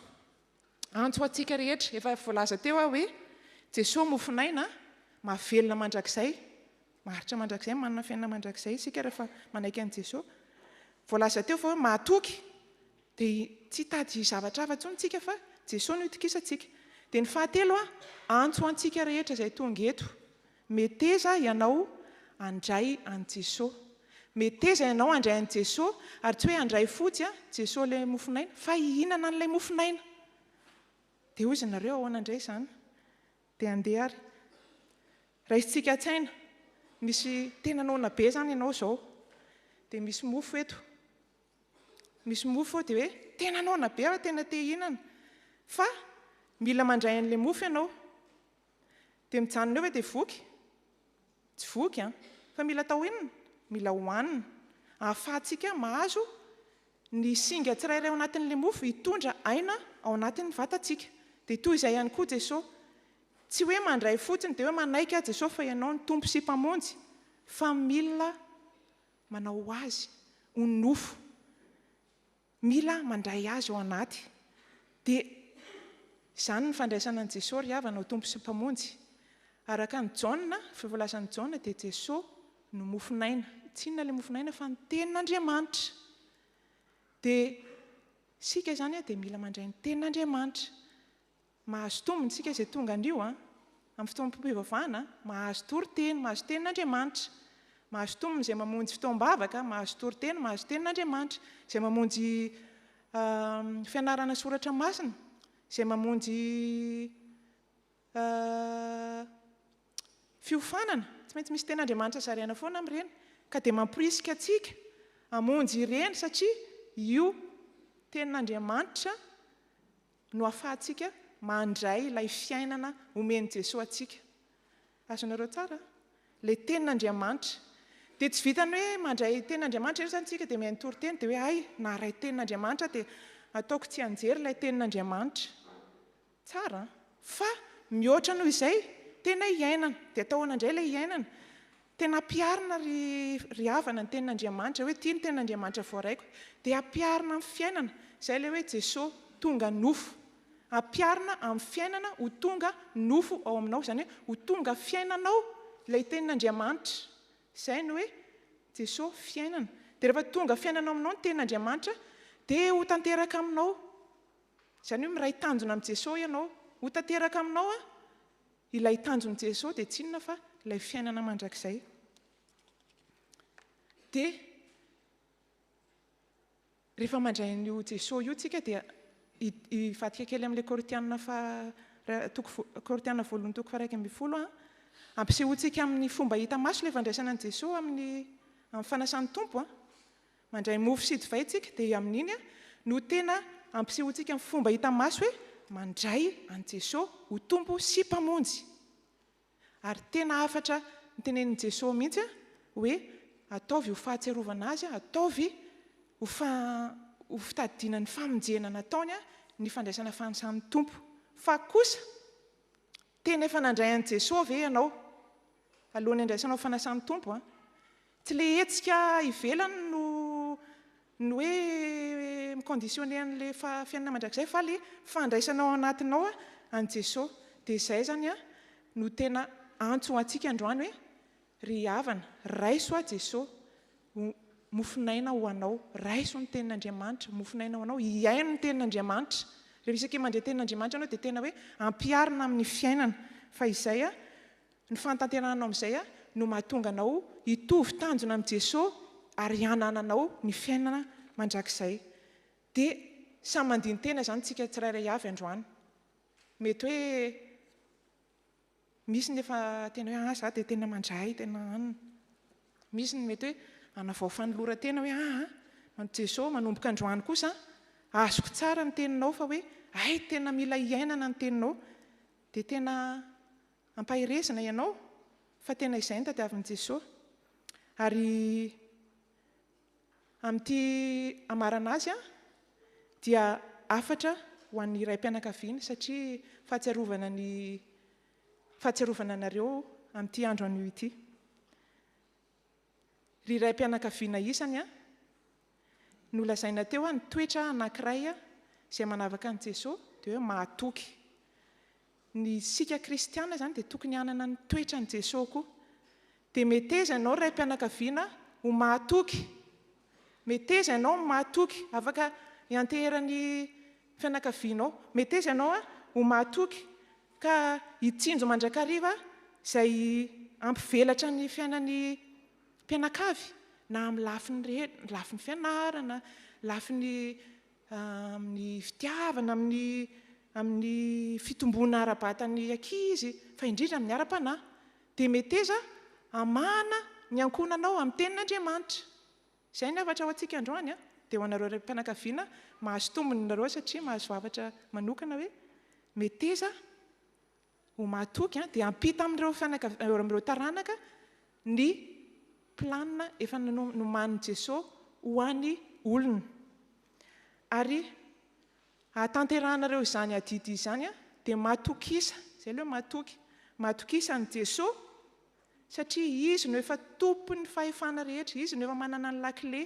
E: Antso antsika rehetra efa voalaza teo a hoe Jesosy mofinaina mahavelona mandrakizay. Maharitra mandrakizay, manana fiainana mandrakizay isika rehefa manaiky an'i Jesosy. Voalaza teo fa hoe mahatoky dia tsy tady zavatra hafa intsony tsika fa Jesosy no itokisantsika. Dia ny fahatelo a antso antsika rehetra izay tonga eto. Meteza ianao andray an Jesosy. Meteza ianao andray an Jesosy ary tsy hoe andray fotsy a Jesosy ilay mofinaina fa hihinana an'ilay mofinaina. Dia hoy ianareo ahoana indray izany? Dia andeha ary. Raisitsika an-tsaina misy tena noana be izany ianao izao. Dia misy mofo eto. Misy mofo dia hoe tena noana be fa tena te hihinana. Fa mila mandray an'ilay mofo ianao. Dia mijanona eo hoe dia voky. Tsy voky a, fa mila atao inona? Mila hohanina. Ahafahantsika mahazo ny singa tsirairay ao anatin'ilay mofo hitondra aina ao anatin'ny vatantsika. Dia toy izay ihany koa Jesosy. Tsy hoe mandray fotsiny dia hoe manaiky a Jesosy fa ianao ny tompo sy mpamonjy. Fa mila manao azy ho nofo. Mila mandray azy ao anaty. Dia izany ny fandraisana an'i Jesosy ry havana ho tompo sy mpamonjy. Araka ny Jaona, fivolazan'ny Jaona dia Jesosy no mofinaina. Tsy inona ilay mofinaina fa ny tenin'Andriamanitra. Dia sika izany a dia mila mandray ny tenin'Andriamanitra. Mahazo tombony sika izay tonga an'io a, amin'ny fotoam-pivavahana, mahazo toriteny, mahazo tenin'Andriamanitra. Mahazo tombony izay mamonjy fotoam-bavaka, mahazo toriteny, mahazo tenin'Andriamanitra. Izay mamonjy fianarana soratra masina, izay mamonjy fiofanana, tsy maintsy misy tenin'Andriamanitra zariana foana amin'ireny. Ka dia mamporisika antsika hamonjy ireny satria io tenin'Andriamanitra no ahafahantsika mandray ilay fiainana omeny Jesosy atsika. Azonareo tsara? Ilay tenin'Andriamanitra. Dia tsy vitany hoe mandray tenin'Andriamanitra izany tsika dia mihaino toriteny dia hoe ay naharay tenin'Andriamanitra dia ataoko tsy anjery ilay tenin'Andriamanitra. Tsara, fa mihoatra noho izay tena hiainana. Dia atao hoana indray ilay hiainana. Tena ampiarina ry havana ny tenin'Andriamanitra hoe tia ny tenin'Andriamanitra voaraiko. Dia ampiarina amin'ny fiainana. Izay ilay hoe Jesosy tonga nofo. Ampiarina amin'ny fiainana ho tonga nofo ao aminao. Izany hoe ho tonga fiainanao ilay tenin'Andriamanitra. Izay no hoe Jesosy fiainana. Dia rehefa tonga fiainanao aminao ny tenin'Andriamanitra dia ho tanteraka aminao. Izany hoe miray tanjona amin'ny Jesosy ianao. Ho tanteraka aminao a ilay tanjon'i Jesosy dia tsy inona fa ilay fiainana mandrakizay. Dia rehefa mandray an'io Jesosy io tsika dia hivadika kely amin'ilay Korintiana voalohany toko 1:12 ampisehoantsika amin'ny fomba hita maso ilay fandraisana an'i Jesosy amin'ny fanasan'ny tompo a. Mandray mofo sy divay tsika dia amin'iny a no tena ampisehoantsika amin'ny fomba hita maso hoe mandray an'i Jesosy ho tompo sy mpamonjy. Ary tena afatra ny tenenin'i Jesosy mihitsy a hoe ataovy ho fahatserovana azy, ataovy ho fitadidiana ny famonjena nataony a ny fandraisana fanasan'ny tompo. Fa kosa tena efa nandray an'i Jesosy ve ianao alohan'ny andraisanao fanasan'ny tompo a? Tsy le hetsika ivelany no hoe mikondisionne an'ilay fiainana mandrakizay fa le fandraisanao anatinao a an'i Jesosy. Dia izay zany a no tena antso antsika androany hoe ry havana, raiso a Jesosy mofinaina ho anao, raiso ny tenin'Andriamanitra, mofinaina ho anao, hiaino ny tenin'Andriamanitra. Rehefa isake mandray tenin'Andriamanitra anao dia tena hoe ampiarina amin'ny fiainana. Fa izay a ny fantanterananao amin'izay a no mahatonga anao hitovy tanjona amin'ny Jesosy ary hanananao ny fiainana mandrakizay dia samy mandiny tena zany tsika tsirairay avy androany mety hoe misy nefa tena hoe za dia tena mandray tena anina misy ny mety hoe anavao fanolora tena hoe jesosy manomboka androany kosa azoko tsara ny teninao fa hoe ay tena mila iainana ny teninao dia tena ampahirezina ianao fa tena izay ny tadiavin'i Jesosy ary amin'ity amarana azy dia afatra ho an'ny iray mpianakaviana satria fahatsiarovana anareo amin'ity andro anio ity ry iray mpianakaviana isany nolazaina teo ny toetra anankiray izay manavaka an'i Jesosy dia hoe mahatoky ny sika kristiana zany dia tokony hanana ny toetra an'i Jesosy koa dia meteza ianao iray mpianakaviana ho mahatoky meteza ianao mahatoky afaka ianteheran'ny fianakavianao meteza ianao ho mahatoky ka hitsinjo mandrakariva izay ampivelatra ny fiainan'ny mpianakavy na amin'ny lafiny fianarana lafiny amin'ny fitiavana amin'ny fitomboana ara-batan'ny ankizy fa indrindra amin'ny ara-panahy dia meteza amana ny ankonanao amin'ny tenin'Andriamanitra izay ny avatra ho antsika androany dia ho anareo iray mpianakaviana mahazo tombony nareo satria mahazo zavatra manokana hoe meteza ho mahatoky dia ampita amin'ireo taranaka ny planina efa noman'i Jesosy ho an'ny olona ary ahatanteranareo izany adidy izany dia mahatokisa izay ileo mahatokisa ny Jesosy satria izy no efa tompon'ny fahefana rehetra izy no efa manana ny lakile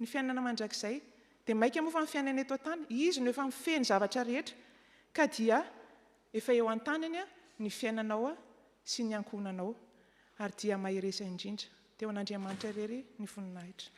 E: ny fiainana mandrakizay dia maika moa fa ny fiainana eto an-tany izy no efa mifeny zavatra rehetra ka dia efa eo an-tanany ny fiainanao sy ny ankonanao ary dia mahiresa indrindra teo an'Andriamanitra irery ny voninahitra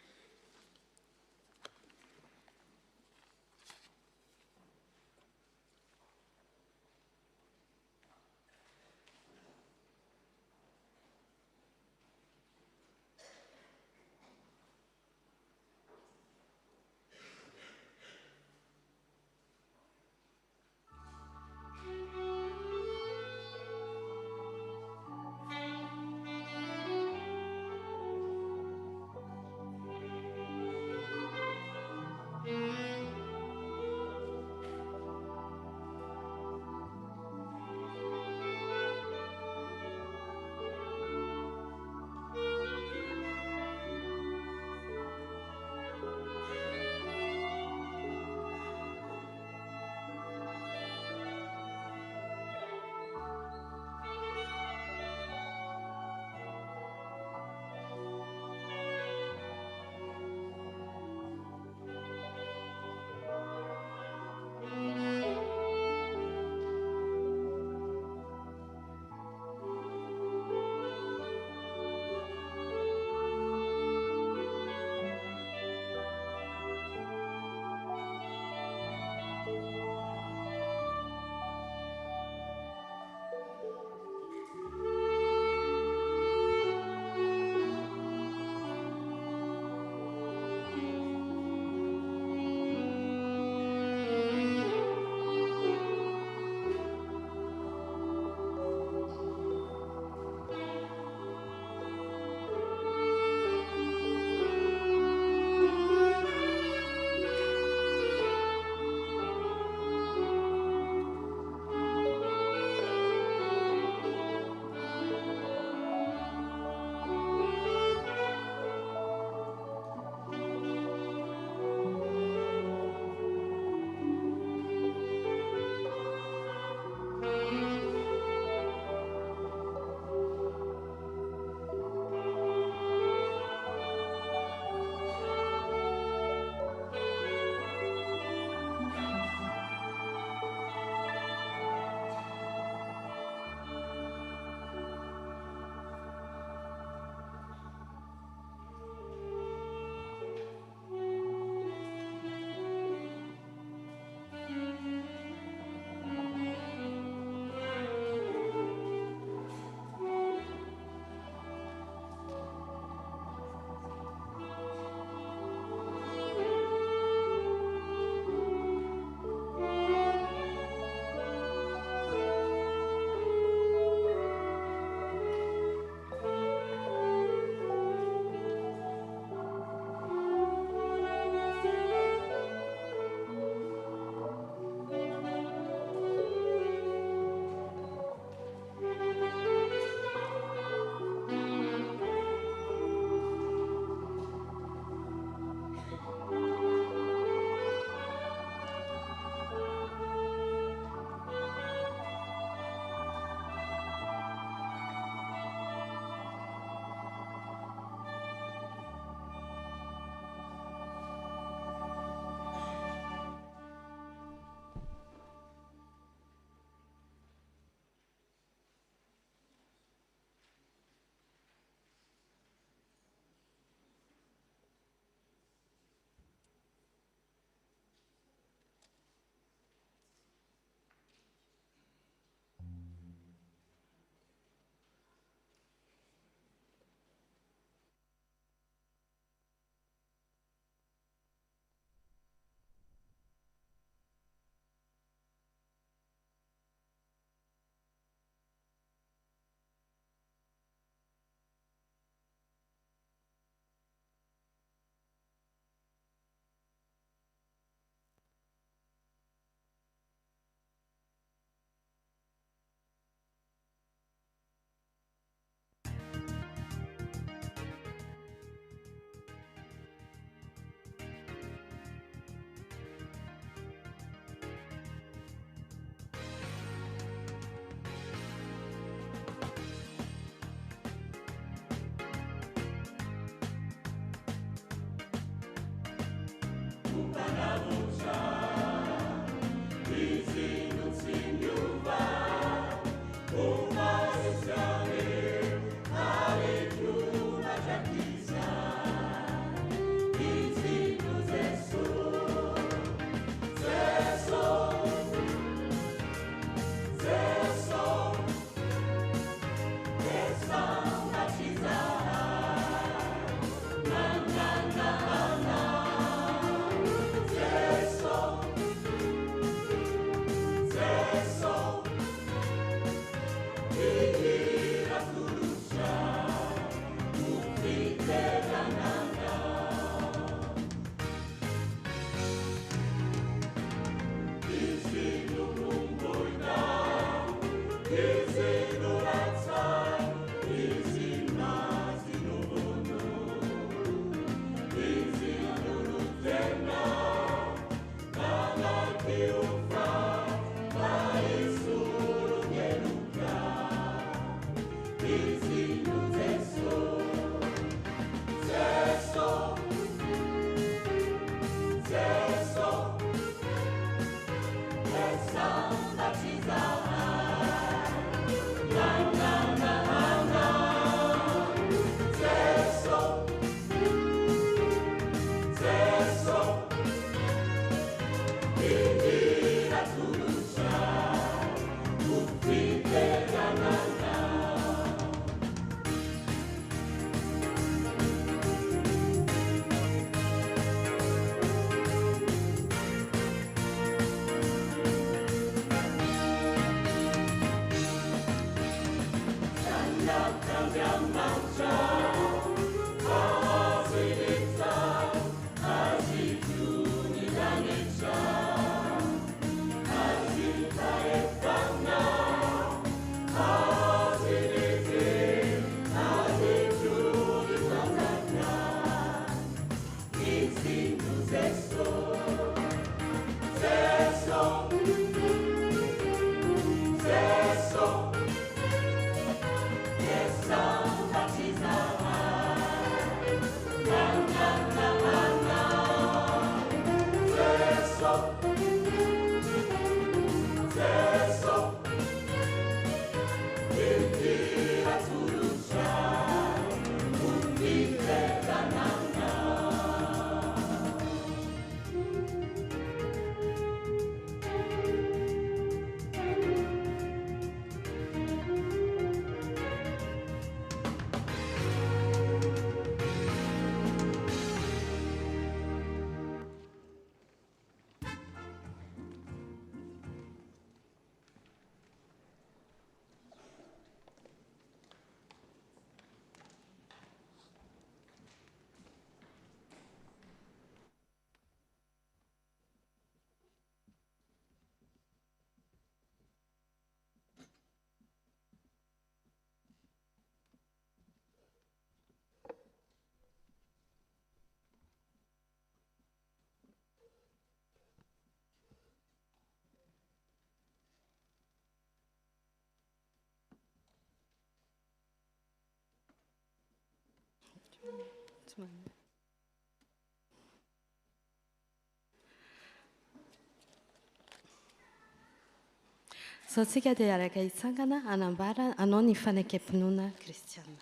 A: Sao tsika dia araka hitsangana hanambara anao ny fanekempinoana kristiana.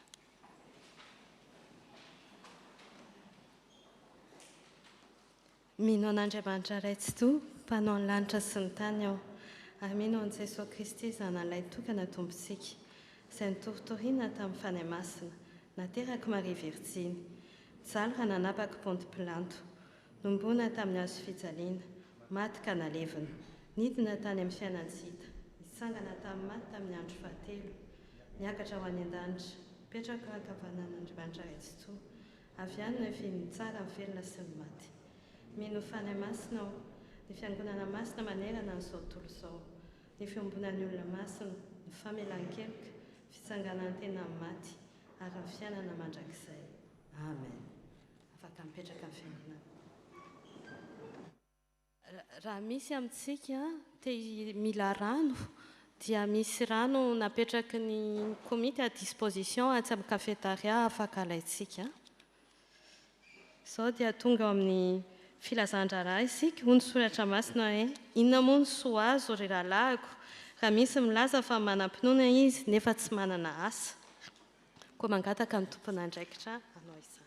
A: Mino an'Andriamanitra raitsi-to, mpanao ny lanitra sy ny tany aho. Ary mino an' Jesosy Kristy zanan'ilay tokana tompontsika, izay nitoritoriana tamin'ny fanahy masina, nateraka Maria Virjiny, mijaly raha nanapaka Ponty Pilato, nombona tamin'ny hazo fijaliana, maty ka nalevina, nidina tany amin'ny fiainantsita, nisangana tamin'ny maty tamin'ny andro fahatelo, niakatra ho any an-danitra, mipetraka eo ankavanan'Andriamanitra raitsi-to, avy any no efiany tsara ny velona sy ny maty. Mino fanahy masina aho, ny fiangonana masina manerana n'izao tontolo izao, ny fiombonan'ny olona masina, ny famelan-keloka, fisanganan'ny tena amin'ny maty, ary ny fiainana mandrakizay. Amen. Afaka mipetraka amin'ny fiangonana. Raha misy amintsika mila rano, dia misy rano napetraky ny komity à disposition atsy amin'ny cafétéria afaka alaitsika. Izao dia tonga amin'ny filazan-draharaha isika, hoy ny soratra masina hoe inona moa ny soa azo ry rahalahiko, raha misy milaza fa manam-pinoana izy nefa tsy manana asa. Koa mangataka ny tompon'andraikitra anao izany.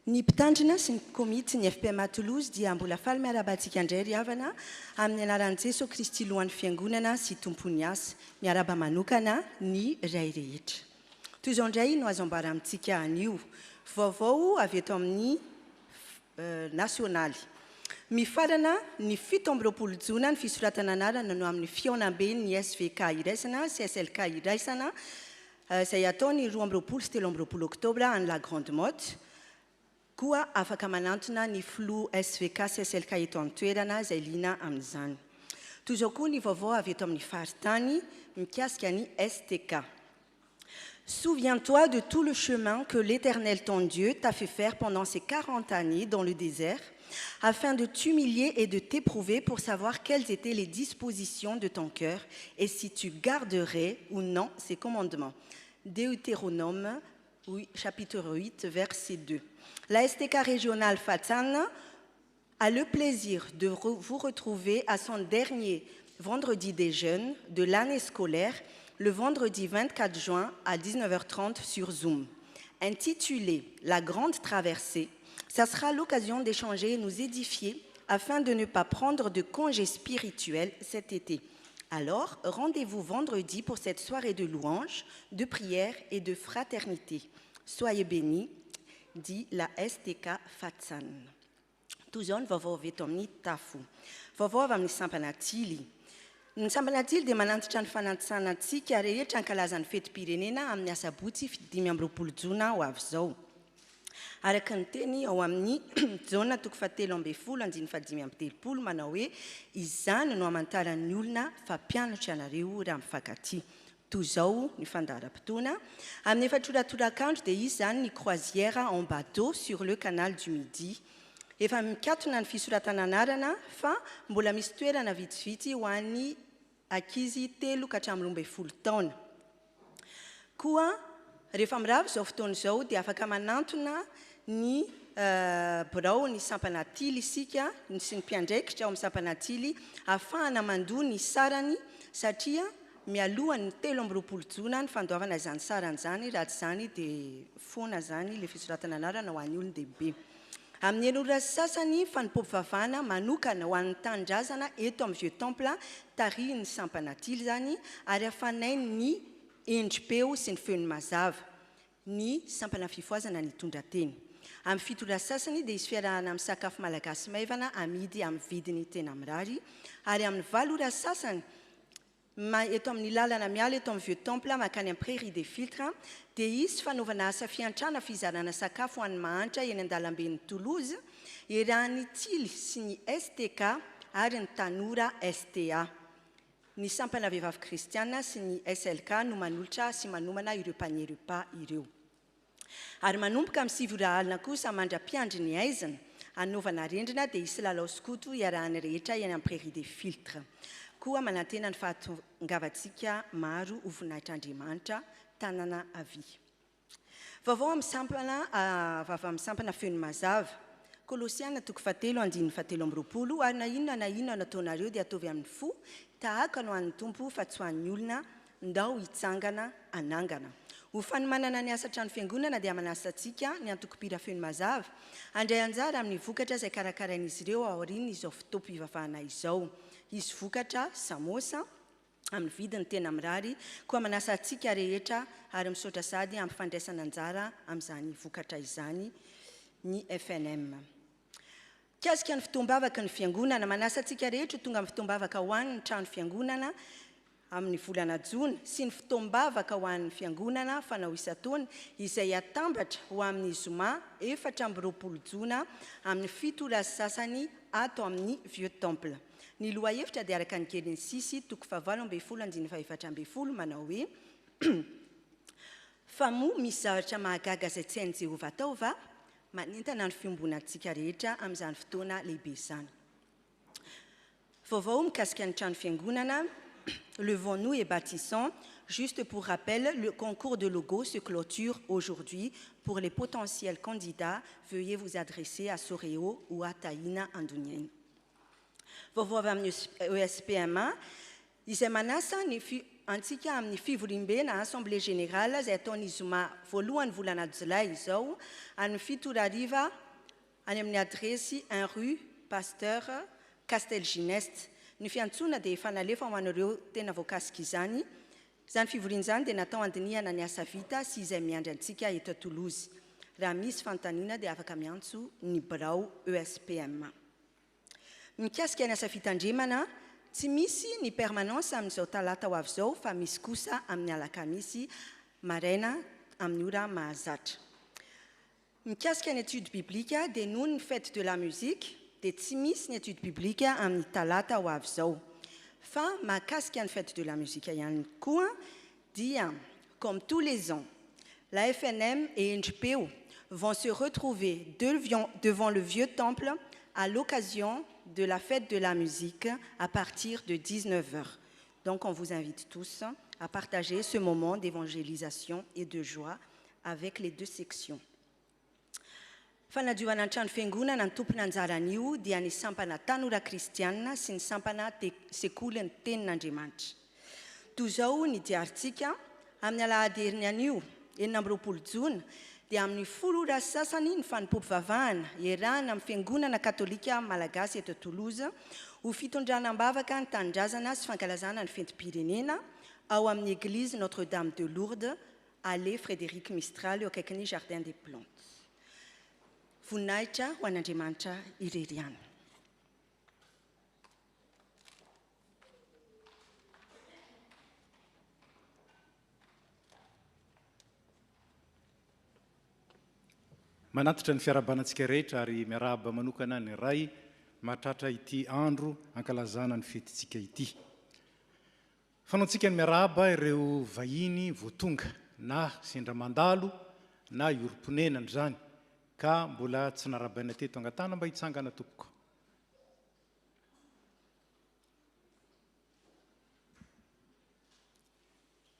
F: Ny mpitandrina sy ny komity ny FPMA Toulouse dia mbola faly miarabantsika indray ry havana amin'ny anaran'i Jesosy Kristy lohan'ny fiangonana sy tompony asa, miaraba manokana ny ray rehetra. Toy izao indray no azo ambara amintsika anio, vaovao avy eto amin'ny nasionaly. Mifarana ny 17 jona ny fisoratana anarana no amin'ny fiaonam-be ny SVK iraisana sy SLK iraisana, izay ataony 12 sy 13 oktobra any La Grande Motte. koa afaka manantona ny flo SVK CSLK eto amin'ny toerana izay liana amin'izany. Toy izao koa ny vaovao avy eto amin'ny faritany mikasika ny STK. Souviens-toi de tout le chemin que l'Éternel ton Dieu t'a fait faire pendant ces 40 années dans le désert, afin de t'humilier et de t'éprouver pour savoir quelles étaient les dispositions de ton cœur et si tu garderais ou non ses commandements. Deutéronome, chapitre 8, verset 2. La STK régionale Fatsan a le plaisir de vous retrouver à son dernier vendredi des jeunes de l'année scolaire, le vendredi 24 juin à 19h30 sur Zoom. Intitulé « La grande traversée », ça sera l'occasion d'échanger et nous édifier afin de ne pas prendre de congé spirituel cet été. Alors, rendez-vous vendredi pour cette soirée de louange, de prière et de fraternité. Soyez bénis, dit la STK Fatsan. Tuzon vovô vetomni tafu. Vovô avamni sampanatili. Ny sampanatily dia manantitra ny fanantisanantsika rehetra ankalaza ny fetim-pirenena amin'ny asabotsy 5 jona ho avy izao. Araka ny teny ao amin'ny jaona 7/5 manao hoe izany no hamantaran'ny olona fa mpianatra ianareo raha mifankatia. Toy izao ny fandaharam-potoana. Amin'ny efatroratorакandro dia izy zany ny croisière en bateau sur le canal du Midi. Efa mikatona ny fisoratana anarana fa mbola misy toerana vitsivitsy ho an'ny ankizy 3 ka hatramin'ny 12 taona. Koa rehefa mirava izao fotoana izao dia afaka manantona ny birao ny sampanatily isika sy ny mpiandraikitra ao amin'ny sampanatily ahafahana mandoa ny sarany satria mialohan'ny 13 jona ny fandoavana izany sarany izany raha tsy izany dia foana zany le fisoratana anarana ho an'ny olon-dehibe. Amin'ny enora sasany fanimpom-pivavahana manokana ho an'ny tanindrazana eto amin'ny Vieux Temple tarihin'ny sampanatily zany ary afanainy ny endrim-peo sy ny feon'ny mazava ny sampana fifoazana ny tondra-teny. Amin'ny fitora sasany dia isy fiarahana amin'ny sakafo malagasy maivana amidy amin'ny vidiny tena mirary ary amin'ny 7 ora sasany eto amin'ny lalana miala eto amin'ny Vieux Temple makany amin'ny Prairie des Filtres dia isy fanaovana asa fiantrana fizarana sakafo ho an'ny mahantra eny an-dalamben'ny Toulouse erahan'ny Tily sy ny STK ary ny tanora STA. Ny sampana vehivavy kristiana sy ny SLK no manolotra sy manomana ireo panier repas ireo. Ary manomboka amin'ny 7 ora alina kosa mandra-piandry ny aizana anaovana rendrina dia isy lalao skoto iarahan'ny rehetra eny amin'ny Prairie des Filtres. Koa manantena ny fahatongavantsika maro ho voninahitran'Andriamanitra tanana avy. Vaovao amin'ny sampana feon'ny mazava. Kolosiana 3:7 ary na inona nataonareo dia ataovy amin'ny fo tahaka no an'ny tompo fa tsy ho an'ny olona ndao hitsangana anangana. Ho fanomanana ny asa trano fiangonana dia manasa antsika ny antoko-pira feon'ny mazava andray anjara amin'ny vokatra izay karakarain'izy ireo aorian'ny izao fotoam-pivavahana izao. Izy vokatra samosa amin'ny vidiny tena mirary koa manasa antsika rehetra ary misaotra sady amin'ny fandraisana anjara amin'izany vokatra izany ny FNM. Kasika ny fotoam-bavaka ny fiangonana manasa antsika rehetra tonga amin'ny fotoam-bavaka ho an'ny trano fiangonana amin'ny volana jona sy ny fotoam-bavaka ho an'ny fiangonana fanao isan-taona izay atambatra ho amin'ny zoma 4 jona amin'ny 7 ora sasany ato amin'ny Vieux Temple. Ny loha hevitra dia araka ny kelin'ny sisy 7/7 manao hoe fa moa misy zavatra mahagaga izay tsy hain'i Jehova atao va? Manentana ny fiombonantsika rehetra amin'izany fotoana lehibe izany. Vaovao mikasika ny trano fiangonana, levons-nous et bâtissons. Juste pour rappel, le concours de logo se clôture aujourd'hui. Pour les potentiels candidats, veuillez vous adresser à Soreo ou à Taina Andounienne. Vaovao avy amin'ny ESPMA, izay manasa antsika amin'ny fivorimbena assemblée générale izay ataon'ny zoma voalohany volana jolay izao amin'ny 7 ora hariva any amin'ny adresy 1 rue Pasteur Castelginest. Ny fiantsona dia efa nalefa ho an'ireo tena voakasika izany. Izany fivoriana izany dia natao andinihana ny asa vita sy izay miandry antsika eto Toulouse. Raha misy fanontaniana dia afaka miantso ny birao ESPMA. Mikasika ny asa fitandremana, tsy misy ny permanence amin'izao talata ho avy izao fa misy kosa amin'ny alakamisy maraina amin'ny ora mahazatra. Mikasika ny étude biblique dia noho ny fête de la musique dia tsy misy ny étude biblique amin'ny talata ho avy zao. Fa mahakasika ny fête de la musique ihany koa dia comme tous les ans, la FNM et NJPO vont se retrouver devant le vieux temple à l'occasion de la fête de la musique à partir de 19h. Donc on vous invite tous à partager ce moment d'évangélisation et de joie avec les deux sections. Fanadiovana trano fiangonana ny tompony anjaran'io dia ny sampana tanora kristianina sy ny sampana sekoly ny tenin'Andriamanitra. Toy izao ny diarintsika amin'ny alahady heriny anio 9 jona dia amin'ny 10 ora sasany ny fanompoam-pivavahana iarahana amin'ny fiangonana katolika malagasy eto Toulouse ho fitondranam-bavaka ny tanindrazana sy fankalazana ny fetim-pirenena ao amin'ny église Notre-Dame de Lourdes, allée Frédéric Mistral eo akaikin'ny Jardin des Plantes. Voninahitra ho an'Andriamanitra ireriana.
G: Manatitra ny fiarabanantsika rehetra ary miarahaba manokana ny ray mahatratra ity andro ankalazana ny fetintsika ity. Fanaontsika ny miarahaba ireo vahiny voatonga na sendra mandalo na ioromponenana zany ka mbola tsy narabaina teto angatana mba hitsangana tompoko.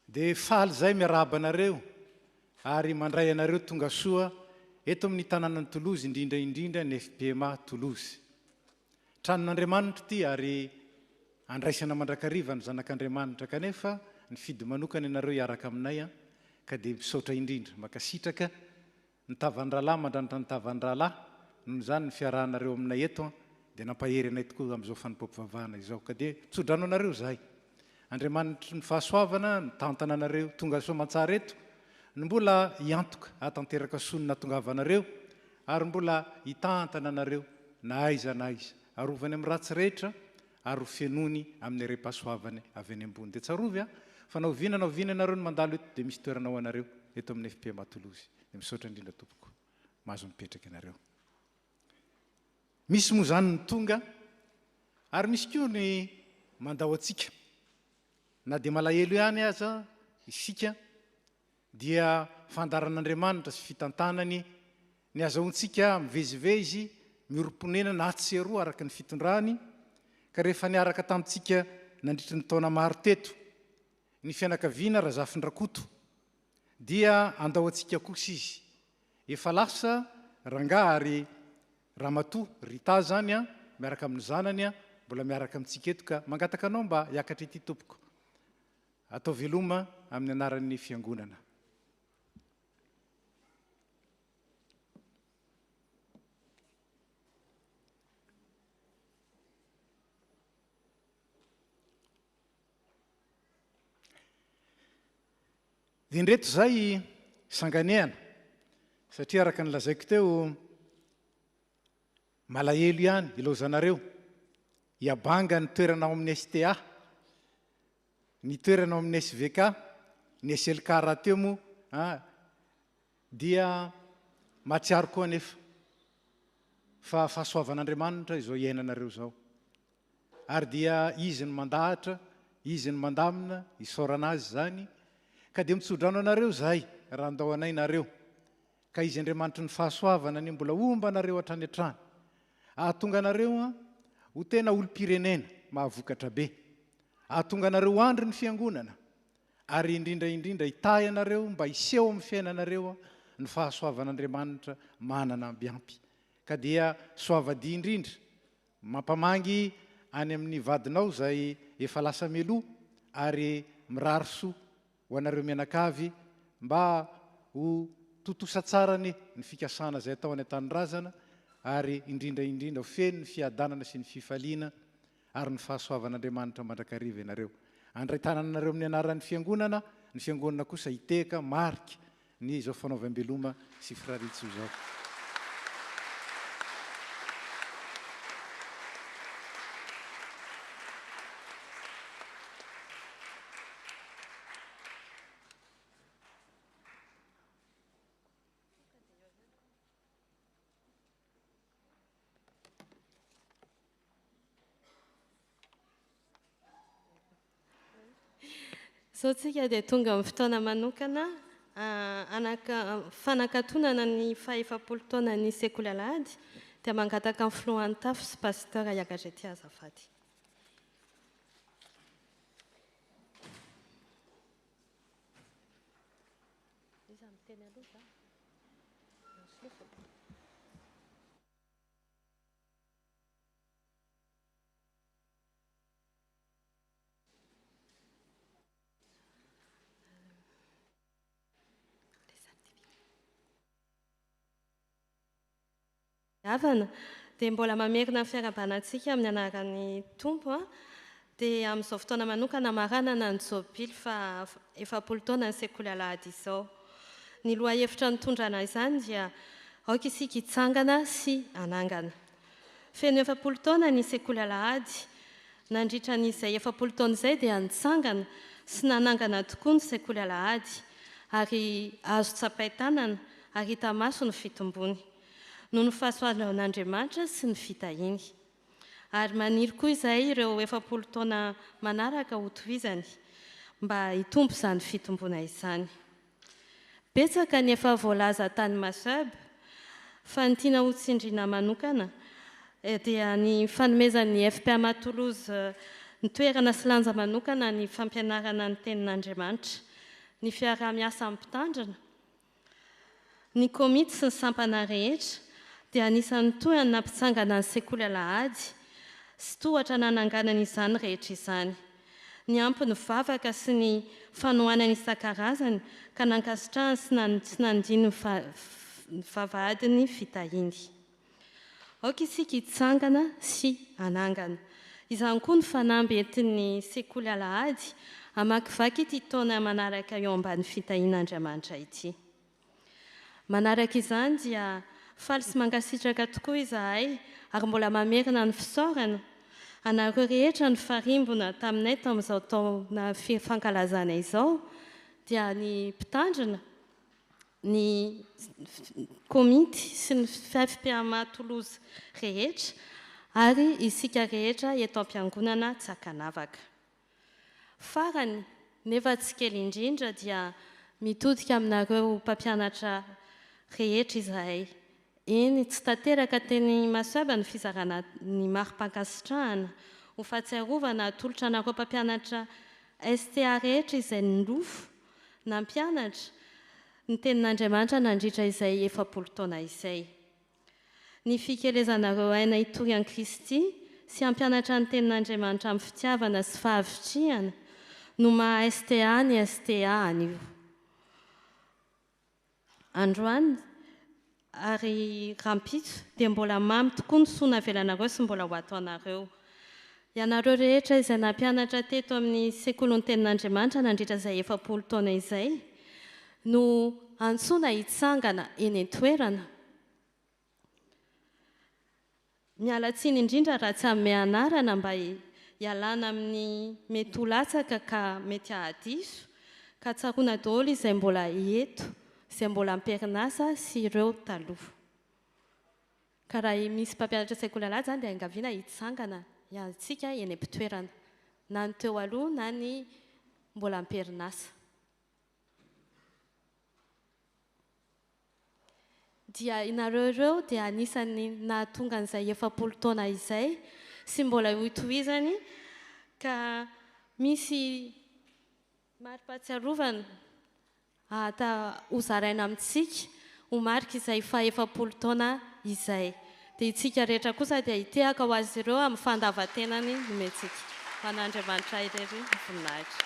G: Dia faly zay miarahaba anareo ary mandray anareo tonga soa eto amin'ny tanànan'ny Toulouse indrindra ny FPMA Toulouse. Tranon'Andriamanitra ity ary andraisana mandrakariva ny zanak'Andriamanitra kanefa ny fidy manokana ianareo hiaraka aminay ka dia misaotra indrindra makasitraka ny tavandralahy mandranitra ny tavandralahy noho izany ny fiarahanareo aminay eto dia nampahery anay tokoa amin'izao fanompoam-pivavahana izao ka dia tsodrano anareo zahay. Andriamanitra ny fahasoavana ny tantana anareo tonga soa mantsara eto ny mbola hiantoka hatanteraka sonina tongavanareo ary mbola hitantana anareo na aiza arovany amin'ny ratsy rehetra ary fenony amin'ny re-pahasoavany avy any ambony. Dia tsarovy fa naoviana anareo ny mandalo eto dia misy toerana ho anareo eto amin'ny FPMA Toulouse. Dia misaotra indrindra tompoko mahazo mipetraka ianareo. Misy moa zany ny tonga ary misy koa ny mandao atsika na dia malahelo ihany aza isika dia fandaran'Andriamanitra sy fitantanany ny azahoantsika mivezivezy mioromponena na tseroa araka ny fitondrany ka rehefa niaraka tamintsika nandritry ny taona maro teto ny fianakaviana Razafin-Drakoto dia andao atsika kosa izy efa lasa rangahy ary Ramatoa Rita zany miaraka amin'ny zanany mbola miaraka amintsika eto ka mangataka anao mba hiakatra ity tompoko atao veloma amin'ny anaran'ny fiangonana. Dia ndreto zay sanganehana satria araka ny lazaiko teo malahelo ihany ilaozanareo hiabanga ny toerana ao amin'ny STA, ny toerana ao amin'ny SVK, ny SLK raha teo moa dia mahatsiaro koa nefa fa fahasoavan'Andriamanitra izao iainanareo zao ary dia izy ny mandahatra, izy ny mandamina isaorana azy zany ka dia mitsodrano anareo zahay raha andao anay nareo ka izy Andriamanitra ny fahasoavana ny mbola omba anareo hatrany hatrany ahatonga anareo ho tena olom-pirenena mahavokatra be, ahatonga anareo andry ny fiangonana ary indrindra hitahy anareo mba hiseho amin'ny fiainanareo ny fahasoavan'Andriamanitra manana ambiampy ka dia soavadia indrindra mampamangy any amin'ny vadinao zay efa lasa meloa ary mirary soa ho anareo mianakavy mba ho totosa tsarany ny fikasana zay atao any an-tanindrazana ary indrindra ho feno ny fiadanana sy ny fifaliana ary ny fahasoavan'Andriamanitra mandrakariva ianareo. Andray tanana anareo amin'ny anaran'ny fiangonana, ny fiangonana kosa hiteka marika ny izao fanaovam-beloma sy firaritso zao.
A: Zao tsika dia tonga amin'ny fotoana manokana fanakatonana ny fahefapolo taona ny sekoly alahady dia mangataka amin'ny filohan'ny tafo sy pasteur Iakazetỳ Azafady. Avana dia mbola mamerina ny fiarabanantsika amin'ny anaran'ny tompo dia amin'izao fotoana manokana maranana ny jobily fa efapolo taona ny sekoly alahady izao. Ny loha hevitra nitondrana izany dia aoka isika hitsangana sy hanangana. Feno efapolo taona ny sekoly alahady, nandritra n'izay efapolo taona izay dia nitsangana sy nanangana tokoa ny sekoly alahady ary azo tsapaitanana ary hita maso ny fitombony noho ny fahasoavan'Andriamanitra sy ny fitahiny. Ary maniry koa izay ireo efapolo taona manaraka ho tohizany mba hitombo izany fitombona izany. Betsaka ny efa voalaza tany Maseb fa ny tiana ho tsindriana manokana dia ny fanomezan'ny FPA Toulouse ny toerana sy lanja manokana ny fampianarana ny tenin'Andriamanitra, ny fiarah-miasa ampitandrina, ny komity sy ny sampana rehetra dia anisan'ny toerana nampitsangana ny sekoly alahady sy tohatra nananganana izany rehetra izany. Ny ampy ny vavaka sy ny fanohanana isan-karazany ka nankasitrahany sy nandiny ny vavahadiny fitahiny. Aoka isika hitsangana sy hanangana. Izany koa ny fanamby entin'ny sekoly alahady hamakivaky ity taona manaraka eo ambany fitahin'Andriamanitra ity. Manaraka izany dia faly sy mangasitraka tokoa izahay ary mbola mamerina ny fisaorana anareo rehetra ny farimbona taminay tamin'izao taona fankalazana izao dia ny mpitandrina, ny komity sy ny FPA Toulouse rehetra ary isika rehetra eto am-piangonana Tsakanavaka. Farany nefa tsy kely indrindra dia mitodika aminareo mpampianatra rehetra izahay. Eny tsy tanteraka teny Maseba ny fizarana ny mari-pankasitrahana ho fahatsiarovana atolotra anareo mpampianatra STA rehetra izay nilofo nampianatra ny tenin'Andriamanitra nandritra izay efapolo taona izay. Ny fikelezanareo aina hitory an'i Kristy sy hampianatra ny tenin'Andriamanitra amin'ny fitiavana sy fahavitriana no maha STA ny STA anio. Androany ary rampito dia mbola mamy tokoa ny soa navelanareo sy mbola ho ataonareo. Ianareo rehetra izay nampianatra teto amin'ny sekoly ny tenin'Andriamanitra nandritra izay efapolo taona izay no antsoina hitsangana eny an-toerana. Miala tsiny indrindra raha tsy hanome anarana mba hialana amin'ny mety ho latsaka ka mety hahadiso ka tsaroana daholo izay mbola eto, izay mbola am-perinasa sy ireo taloha. Ka raha misy mpampianatra sekoly alahady izany dia angaviana hitsangana isika eny am-pitoerana, na ny teo aloha na ny mbola am-perinasa. Dia inareo ireo dia anisan'ny nahatonga an'izay efapolo taona izay sy mbola hotohizany ka misy mari-pahatsiarovana ho zaraina amintsika ho marika izay efapolo taona izay. Dia itsika rehetra kosa dia hitehaka ho azy ireo amin'ny fandavan-tenany nometsika. Ho an'Andriamanitra irery ny voninahitra.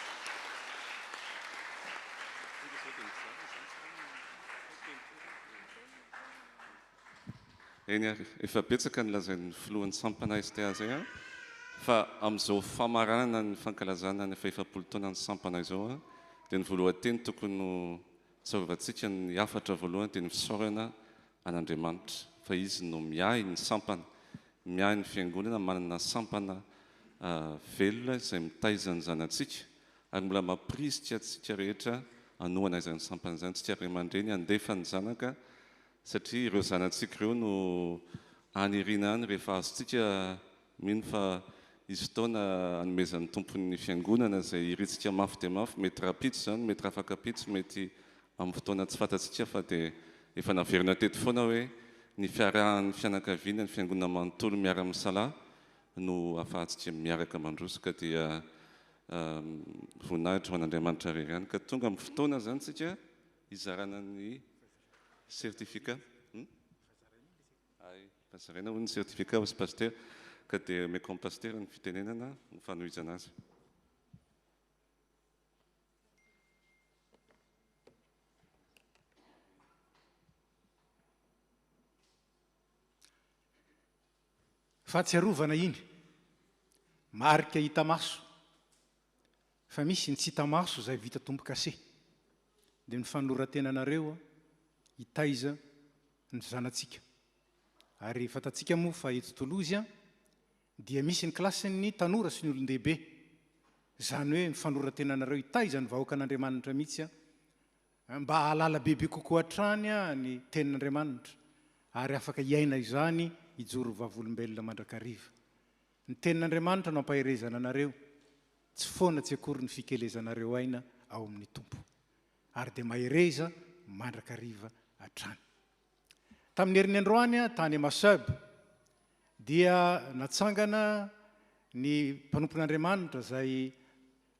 H: Eny ary, efa betsaka ny lazain'ny filohan'ny sampana STA zay fa amin'izao famaranana ny fankalazana ny efapolo taona ny sampana izao dia ny voalohanteny tokony no tsaovantsika ny hafatra voalohany dia ny fisaorana an'Andriamanitra fa izy no miahy ny sampana, miahy ny fiangonana manana sampana velona izay mitaizany zanantsika ary mbola mamprisika antsika rehetra hanohana izany sampana izany. Tsika ray aman-dreny handefa ny zanaka satria ireo zanantsika ireo no anirina any rehefa azontsika mino fa izy fotoana anomezan'ny tompon'ny fiangonana zay iritsika mafy dia mafy, mety rapitso zany, mety rafakapitso, mety amin'ny fotoana tsy fantatsika fa dia efa naverina teto foana hoe ny fiarahan'ny fianakaviana, ny fiangonana manontolo miara-misalahy no ahafahantsika miaraka mandroso ka dia voninahitra ho an'Andriamanitra rery ihany ka tonga amin'ny fotoana zany tsika izarana ny certificat fazaraina hoy ny certificat hozy paster ka dia meko amin'ny paster ny fitenenana ny fanohizana azy.
G: Fahatsiarovana iny marika hita maso fa misy ny tsy hita maso zay vita tompo-kase dia ny fanoratenanareo hitaiza ny zanatsika ary fatatsika moa fa eto Tolozy dia misy ny klasin'ny tanora sy ny olon-dehibe zany hoe ny fanoratenanareo hitaiza ny vahoaka an'Andriamanitra mihitsy mba hahalala bebe kokoa hatrany ny tenin'Andriamanitra ary afaka hiaina izany ijoro vavolombelona mandrakariva. Ny tenin'Andriamanitra no ampaherezana anareo, tsy foana tsy akory ny fikelezanareo aina ao amin'ny tompo ary dia mahereza mandrakariva hatrany. Tamin'ny herinandroany tany Masab dia natsangana ny mpanompon'Andriamanitra zay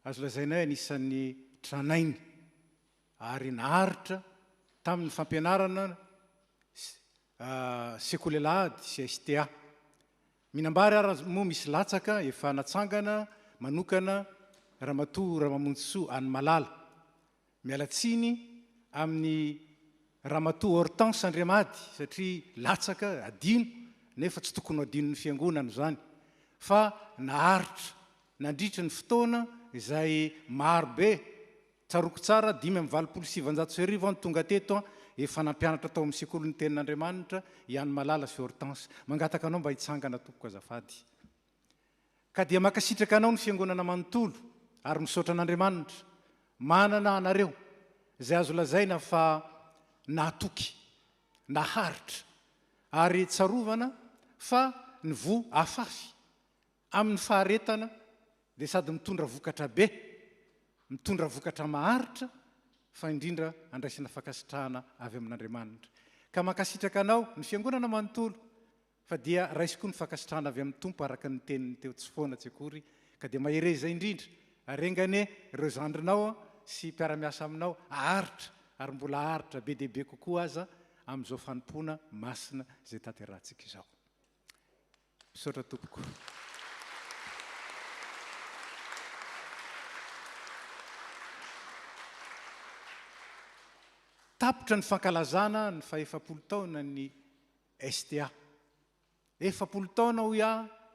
G: azo lazaina hoe anisan'ny tranainy ary naharitra tamin'ny fampianarana sekolelahady sy STA. Minambary ary moa misy latsaka efa natsangana manokana Ramatoa Ramamonjisoa any Malala. Mialatsiny amin'ny Ramatoa Hortense Andriamady satria latsaka adino nefa tsy tokony adinon'ny fiangonana zany fa naharitra nandritra ny fotoana izay marobe tsaroko tsara 5,700 ny tonga teto efa nampianatra tao amin'ny sekolin'ny tenin'Andriamanitra ihany Malala sy Hortense. Mangataka anao mba hitsangana tompoko azafady. Ka dia makasitraka anao ny fiangonana manontolo ary misaotra an'Andriamanitra manana anareo zay azo lazaina fa nahatoky naharitra ary tsarovana fa ny vo afafy amin'ny faharetana dia sady mitondra vokatra be, mitondra vokatra maharitra fa indrindra andraisana fakasitrahana avy amin'Andriamanitra. Ka makasitraka anao ny fiangonana manontolo fa dia raisy koa ny fakasitrahana avy amin'ny tompo araka ny teniny teo tsy foana tsy akory ka dia mahereza indrindra arengane ireo zandrinao sy mpiara-miasa aminao aharitra ary mbola aharitra be dehibe kokoa aza amin'izao fanompona masina zay tanterahantsika izao. Misaotra tompoko. Tapitra ny fankalazana ny fa-efapolo taona ny STA. 70 taona ho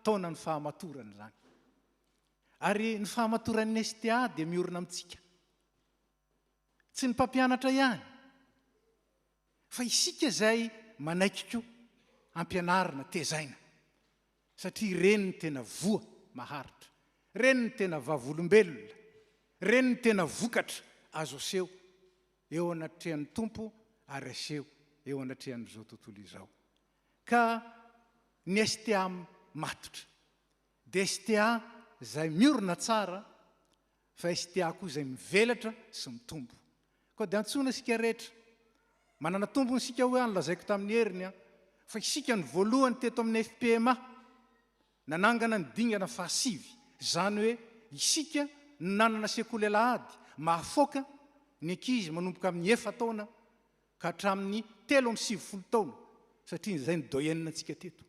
G: taona ny fahamatorany zany. Ary ny fahamatorany STA dia miorina amintsika. Tsy ny mpampianatra ihany, fa isika zay manaiky koa ampianarana tezaina. Satria reny ny tena voa maharitra, reny ny tena vavolombelona, reny ny tena vokatra azo aseho eo anatrehan'ny tompo ary aseho eo anatrehan'izao tontolo izao. Ka ny STA matotra, dia STA zay miorina tsara, fa STA koa zay mivelatra sy mitombo. Koa dia antsona isika rehetra, manana tombony isika hoe anlazaiko tamin'ny heriny fa isika ny voalohany teto amin'ny FPMA nanangana ny dingana fahasivy, zany hoe isika nanana sekolelahady mahafoaka ny ankizy manomboka amin'ny 9 taona ka hatramin'ny 7 taona satria izay ny doyenina antsika teto.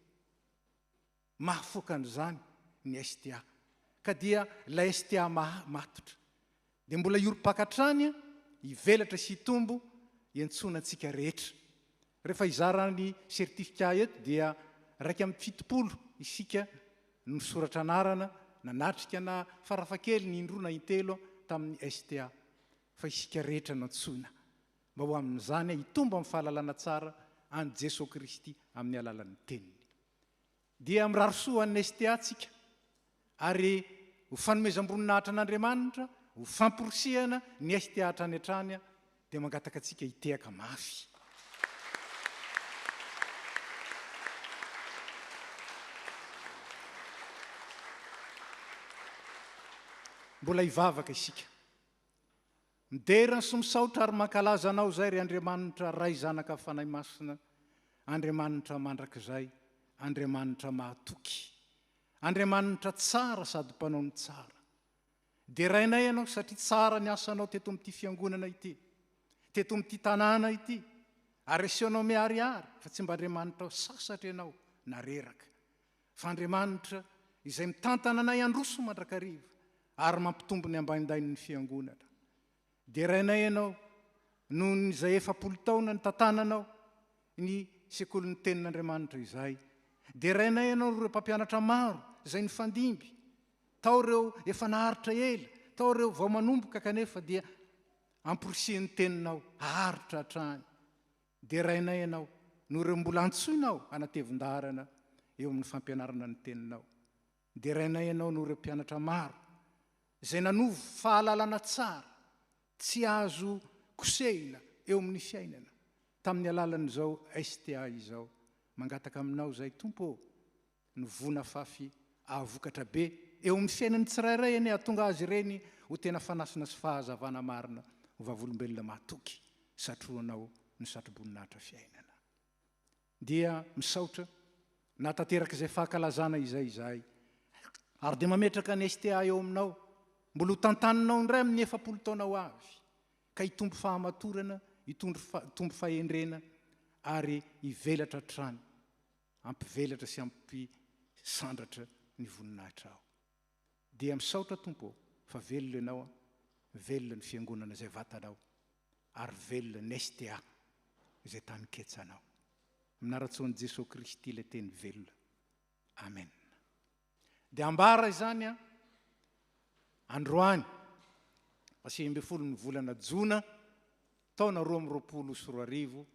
G: Mahafoaka an'izany ny STA. Ka dia la STA matotra. Dia mbola iorom-pakatrany hivelatra sy hitombo iantsona antsika rehetra. Rehefa izarany sertifikat eto dia 7 isika no soratra anarana nanatrika na farafakely ny indroa na intelo tamin'ny STA. Fa isika rehetra no antsoina mba ho amin'izany hitombo amin'ny fahalalana tsara an Jesosy Kristy amin'ny alalan'ny teniny. Dia miraro soa ny STA tsika ary ho fanomezam-boninahitra an'Andriamanitra, ho famporisihana ny STA hatrany hatrany dia mangataka atsika hitehaka mafy. mbola hivavaka isika miderana sy misaotra ary mankalaza anao zay ry Andriamanitra ray zanaka fanahy masina, Andriamanitra mandrakizay, Andriamanitra mahatoky, Andriamanitra tsara sady mpanao ny tsara. Dia rainay ianao satria tsara ny asanao teto amin'ity fiangonana ity, teto amin'ity tanàna ity, ary aseonao miariary fa tsy mba Andriamanitra sasatra ianao nareraka, fa Andriamanitra izay mitantana anay androso mandrakariva ary mampitombo ny ambaindain'ny fiangonana. Dia rainay ianao noho izay 40 taona ny tantananao ny sekolin'ny tenin'Andriamanitra izay. Dia rainay ianao ireo mpampianatra maro izay nifandimby, tao ireo efa naharitra ela, tao ireo vao manomboka kanefa dia ampirisian'ny teninao aharitra hatrany. Dia rainay ianao noho ireo mbola antsoinao anatevin-darana eo amin'ny fampianarana ny teninao. Dia rainay ianao noho ireo mpianatra maro izay nanovo fahalalana tsara tsy azo kosehina eo amin'ny fiainana tamin'ny alalan'izao STA izao. Mangataka aminao zay Tompo, novona fafy ahavokatra be eo amin'ny fiainan'ny tsirairay eny ahatonga azy ireny ho tena fanasina sy fahazavana marina ho vavolombelona mahatoky satroanao ny satroboninahitra fiainana. Dia misaotra natanteraka izay fahakalazana izay izahay, ary dia mametraka ny STA eo aminao, mbola ho tantaninao indray amin'ny 40 taona ho avy, ka hitombo fahamatorana, hitombo fahendrena ary hivelatra trany, ampivelatra sy ampisandratra ny voninahitra ao. Dia misaotra Tompo fa velona ianao, velona ny fiangonana izay vatanao, ary velona ny STA izay taniketsanao. Minaratsoan'i Jesosy Kristy ilay teny velona. Amen. Dia ambara izany androany 20 ny volana Jona taona 2024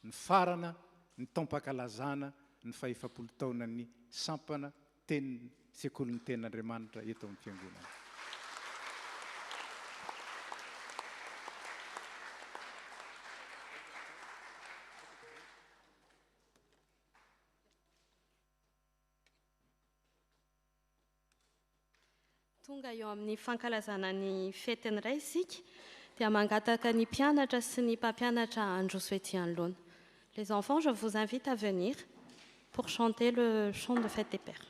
G: ny farana ny taom-pakalazana ny 40 taona ny sampana teny sekolin'ny tenin'Andriamanitra eto amin'ny fiangonana.
A: Tonga eo amin'ny fankalazana ny fetiny iray isika dia mangataka ny mpianatra sy ny mpampianatra androso ety anoloana. Les enfants, je vous invite à venir pour chanter le chant de fête des pères.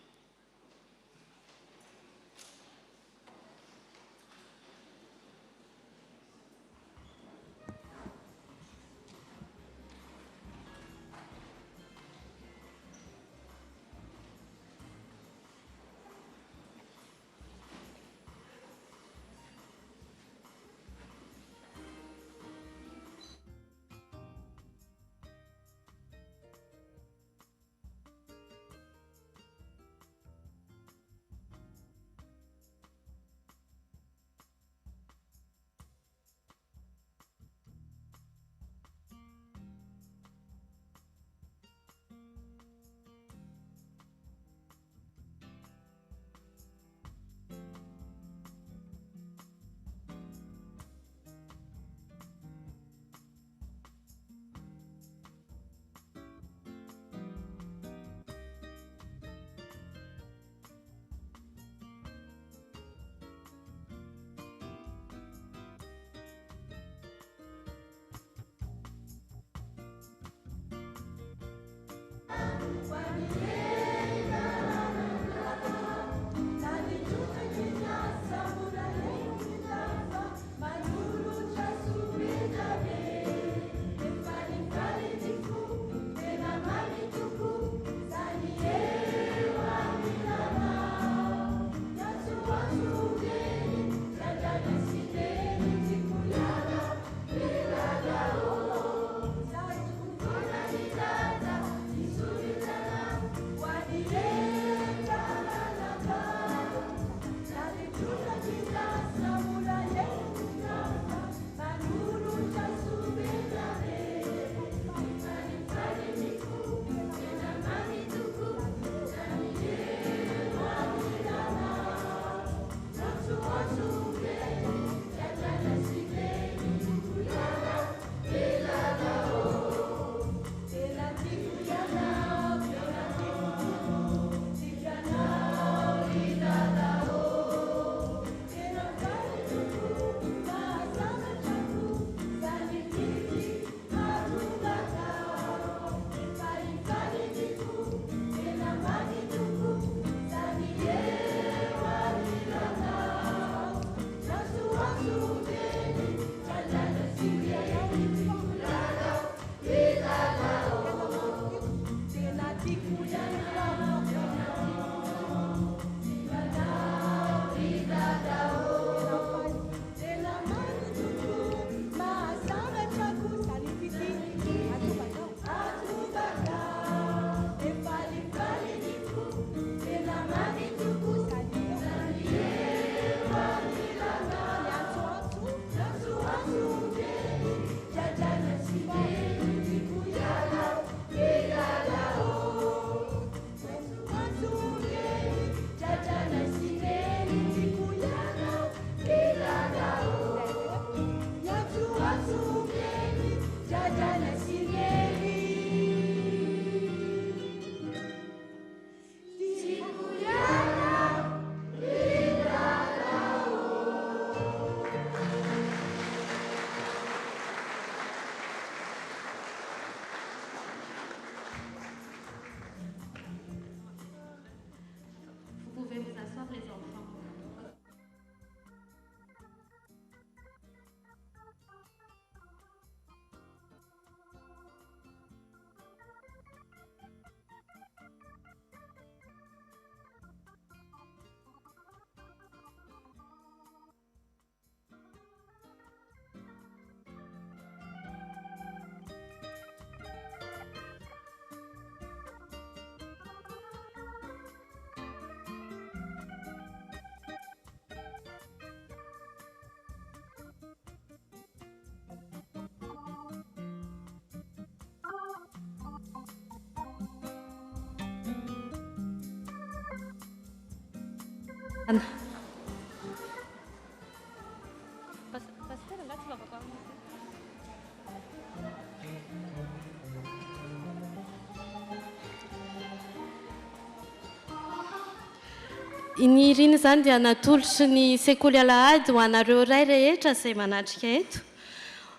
A: Iny riny zany dia natolotry ny sekoly alahady ho anareo ray rehetra izay manatrika eto.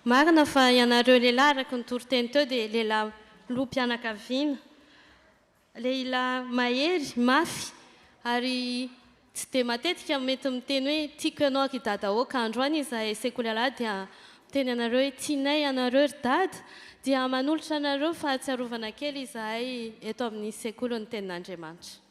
A: Marina fa ianareo lehilahy araka ny toriteny teo dia lehilahy loha-mpianakaviana, lehilahy mahery, mafy, ary tsy dia matetika mety miteny hoe tiako ianao akidada aoka androany izahay sekoly alahady dia miteny anareo hoe tianay ianareo ry dada dia manolotra anareo fahatsiarovana kely izahay eto amin'ny sekoly ny tenin'Andriamanitra.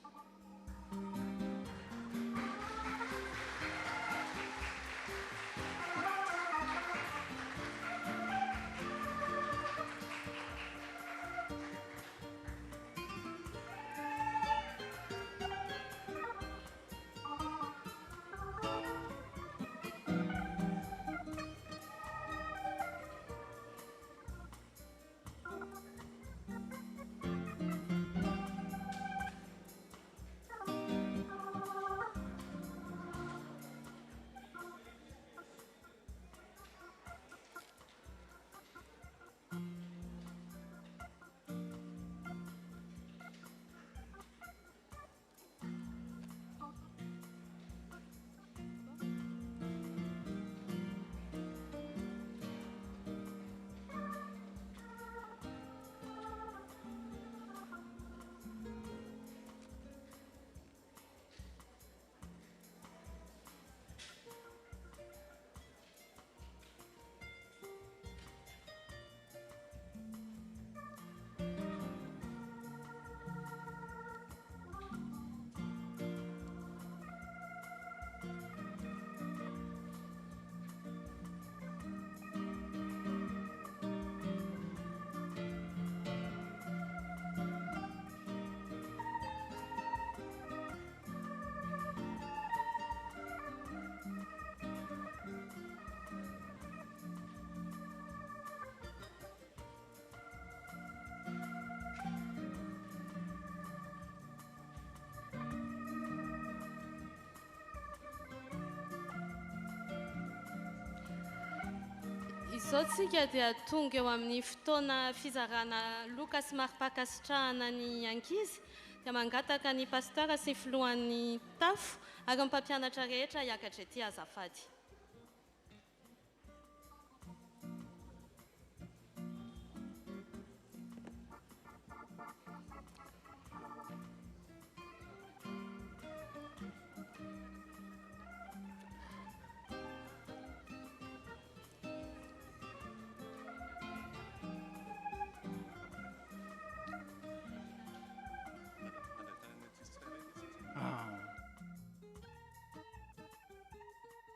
A: Izao tsika dia tonga eo amin'ny fotoana fizarana loka sy mari-pakasitrahana ny ankizy dia mangataka ny pasteur sy filohan'ny tafo ary ny mpampianatra rehetra hiakatra ety azafady.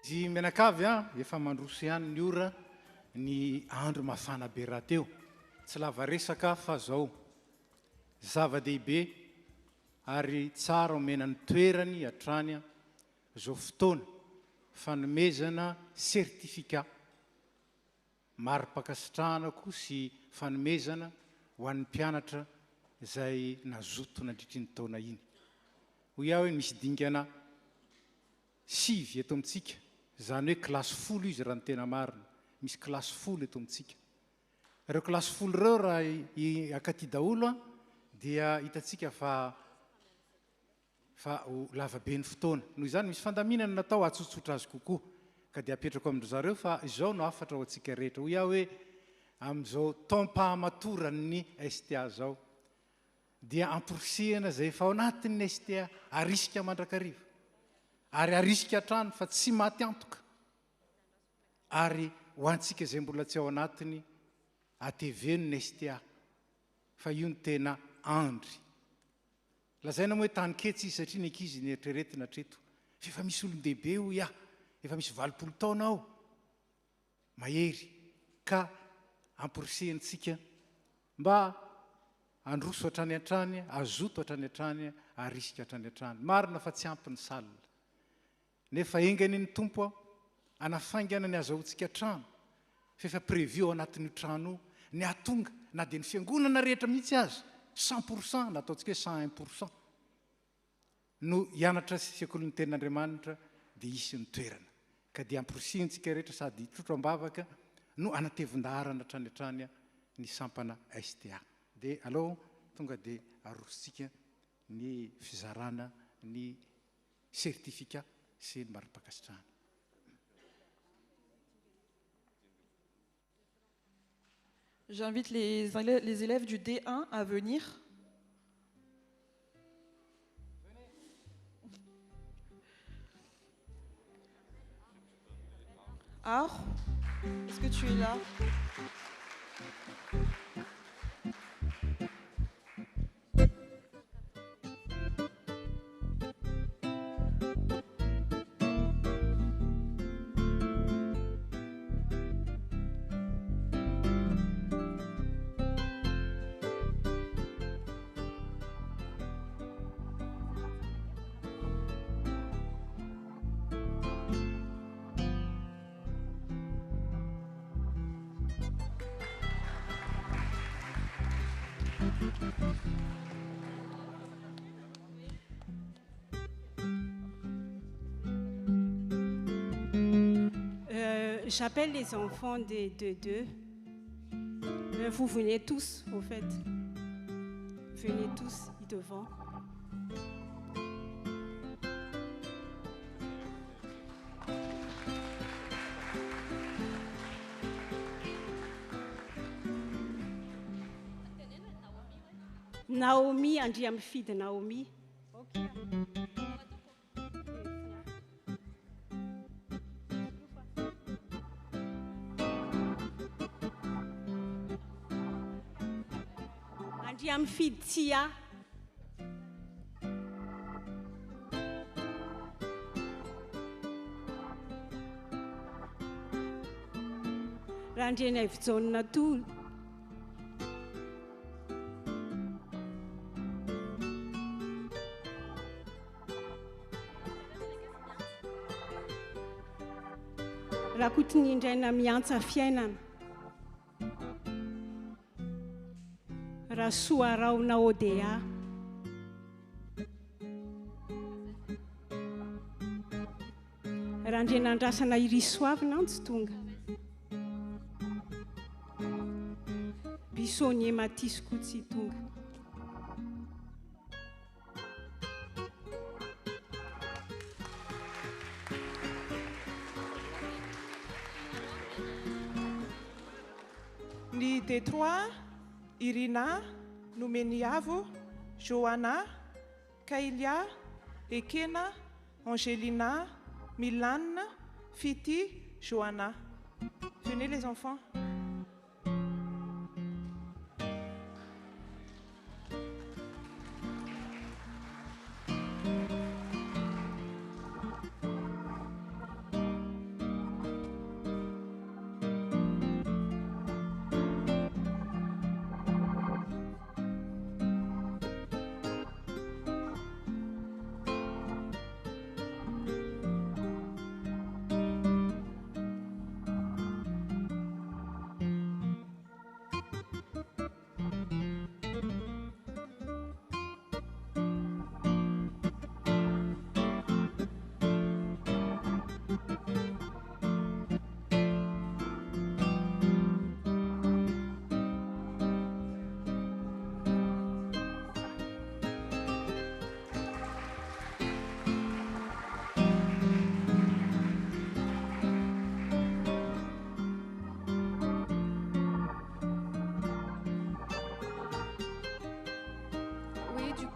G: Di menakavy efa mandroso ihany ny ora ny andro mafana be raha teo. Tsy lava resaka fa zao zava-dehibe ary tsara omena ny toerany hatrany zao fotoana fanomezana sertifika mari-pakasitrahana koa sy fanomezana ho an'ny mpianatra izay nazoto nandritry ny taona iny. Hoy aho hoe misy dingana 5 eto amintsika, zany hoe kilasy folo izy raha ny tena marina, misy kilasy folo eto amintsika. Ireo kilasy folo ireo raha akaty daholo dia hitantsika fa lavabe ny fotoana. Noho izany misy fandaminana natao atsotsotra azy kokoa ka dia apetrako amin'izao zareo fa izao no afatra ho antsika rehetra. Hoy aho hoe amin'izao taom-pahamatorany STA zao dia amporisihana izay efa ao anatin'ny STA arisika mandrakariva ary arisika hatrany fa tsy maty antoka, ary ho antsika izay mbola tsy ao anatiny ateveno ny STA fa io ny tena andry. Lazaina moa hoe tany-ketsy izy satria ny ankizy ny eritreretina treto fa efa misy olon-dehibe hoy aho, efa misy 20 taona aho, mahery ka amporisehantsika mba androso hatrany hatrany, azoto hatrany hatrany, arisika hatrany hatrany. Marina fa tsy ampy ny salina nefa engany ny tompo anafaingana ny azahoantsika trano fa efa prévu ao anatin'io trano ny atonga na dia ny fiangonana rehetra mihitsy azy 100%, na ataontsika hoe 101% no hianatra sekolin'ny tenin'Andriamanitra dia isy ny toerana. Ka dia amporisihantsika rehetra sady trotro ambavaka no anatevin-daharana hatrany hatrany ny sampana STA. Dia alao tonga dia arositsika ny fizarana ny sertifika sy ny mari-pakasitrahana.
B: J'invite les élèves du D1 à venir. Ar, est-ce que tu es là?
D: J'appelle les enfants de 2. Vous venez tous, au fait. Venez tous devant. Naomi, André am fille de Naomi. Okay. André am fille de Tia. André Nevzon Natul. Rakotiny indray na miantsa fiainana Rasoa Raona Odea raha ndre nandrasana irisoavy nantsy tonga Bisogny Matisy Kotsy tonga
E: Ny D3, Irina, Noumeniavo, Johanna, Kailia, Ekena, Angelina, Milan, Fiti, Johanna. Venez les enfants.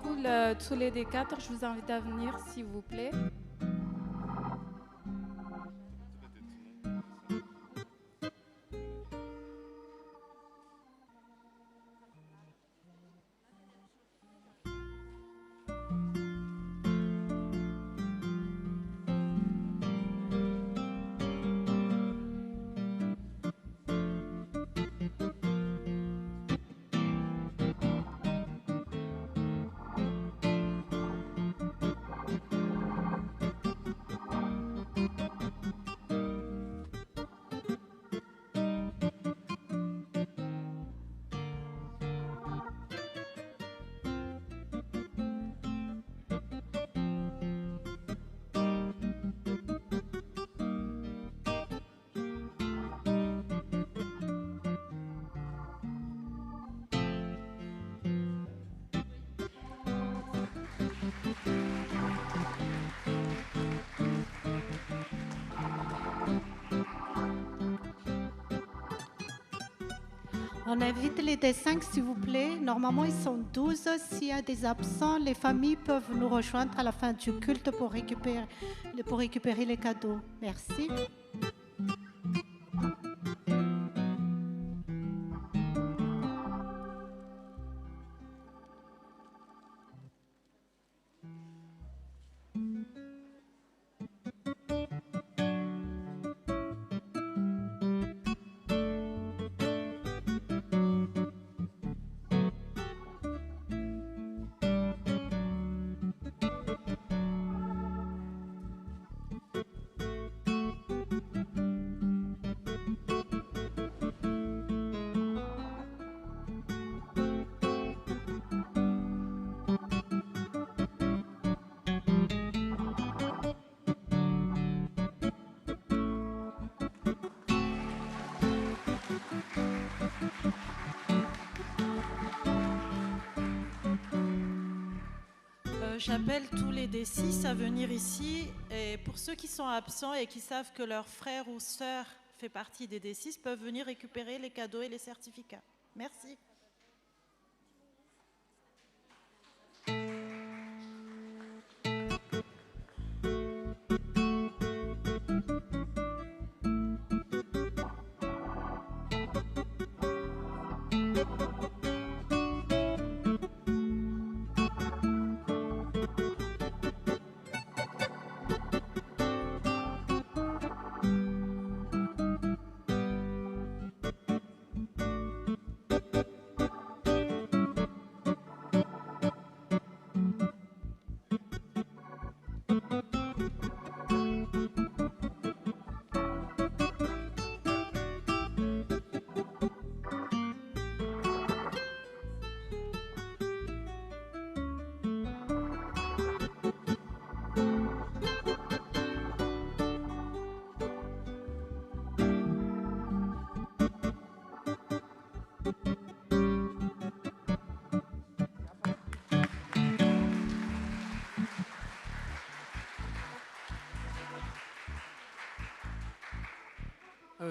C: coup, tous les des quatre, je vous invite à venir, s'il vous plaît.
I: On invite les D5, s'il vous plaît. Normalement, ils sont 12. S'il y a des absents, les familles peuvent nous rejoindre à la fin du culte pour récupérer les cadeaux. Merci.
J: J'appelle tous les D6 à venir ici. Et pour ceux qui sont absents et qui savent que leur frère ou sœur fait partie des D6, peuvent venir récupérer les cadeaux et les certificats. Merci.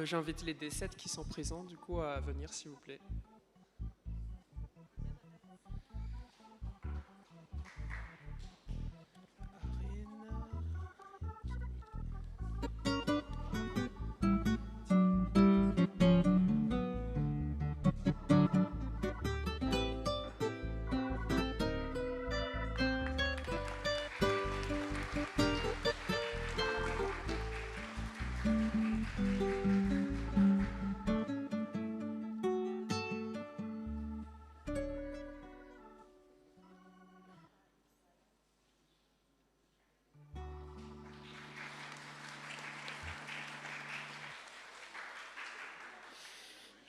K: J'invite les D7 qui sont présents du coup à venir s'il vous plaît.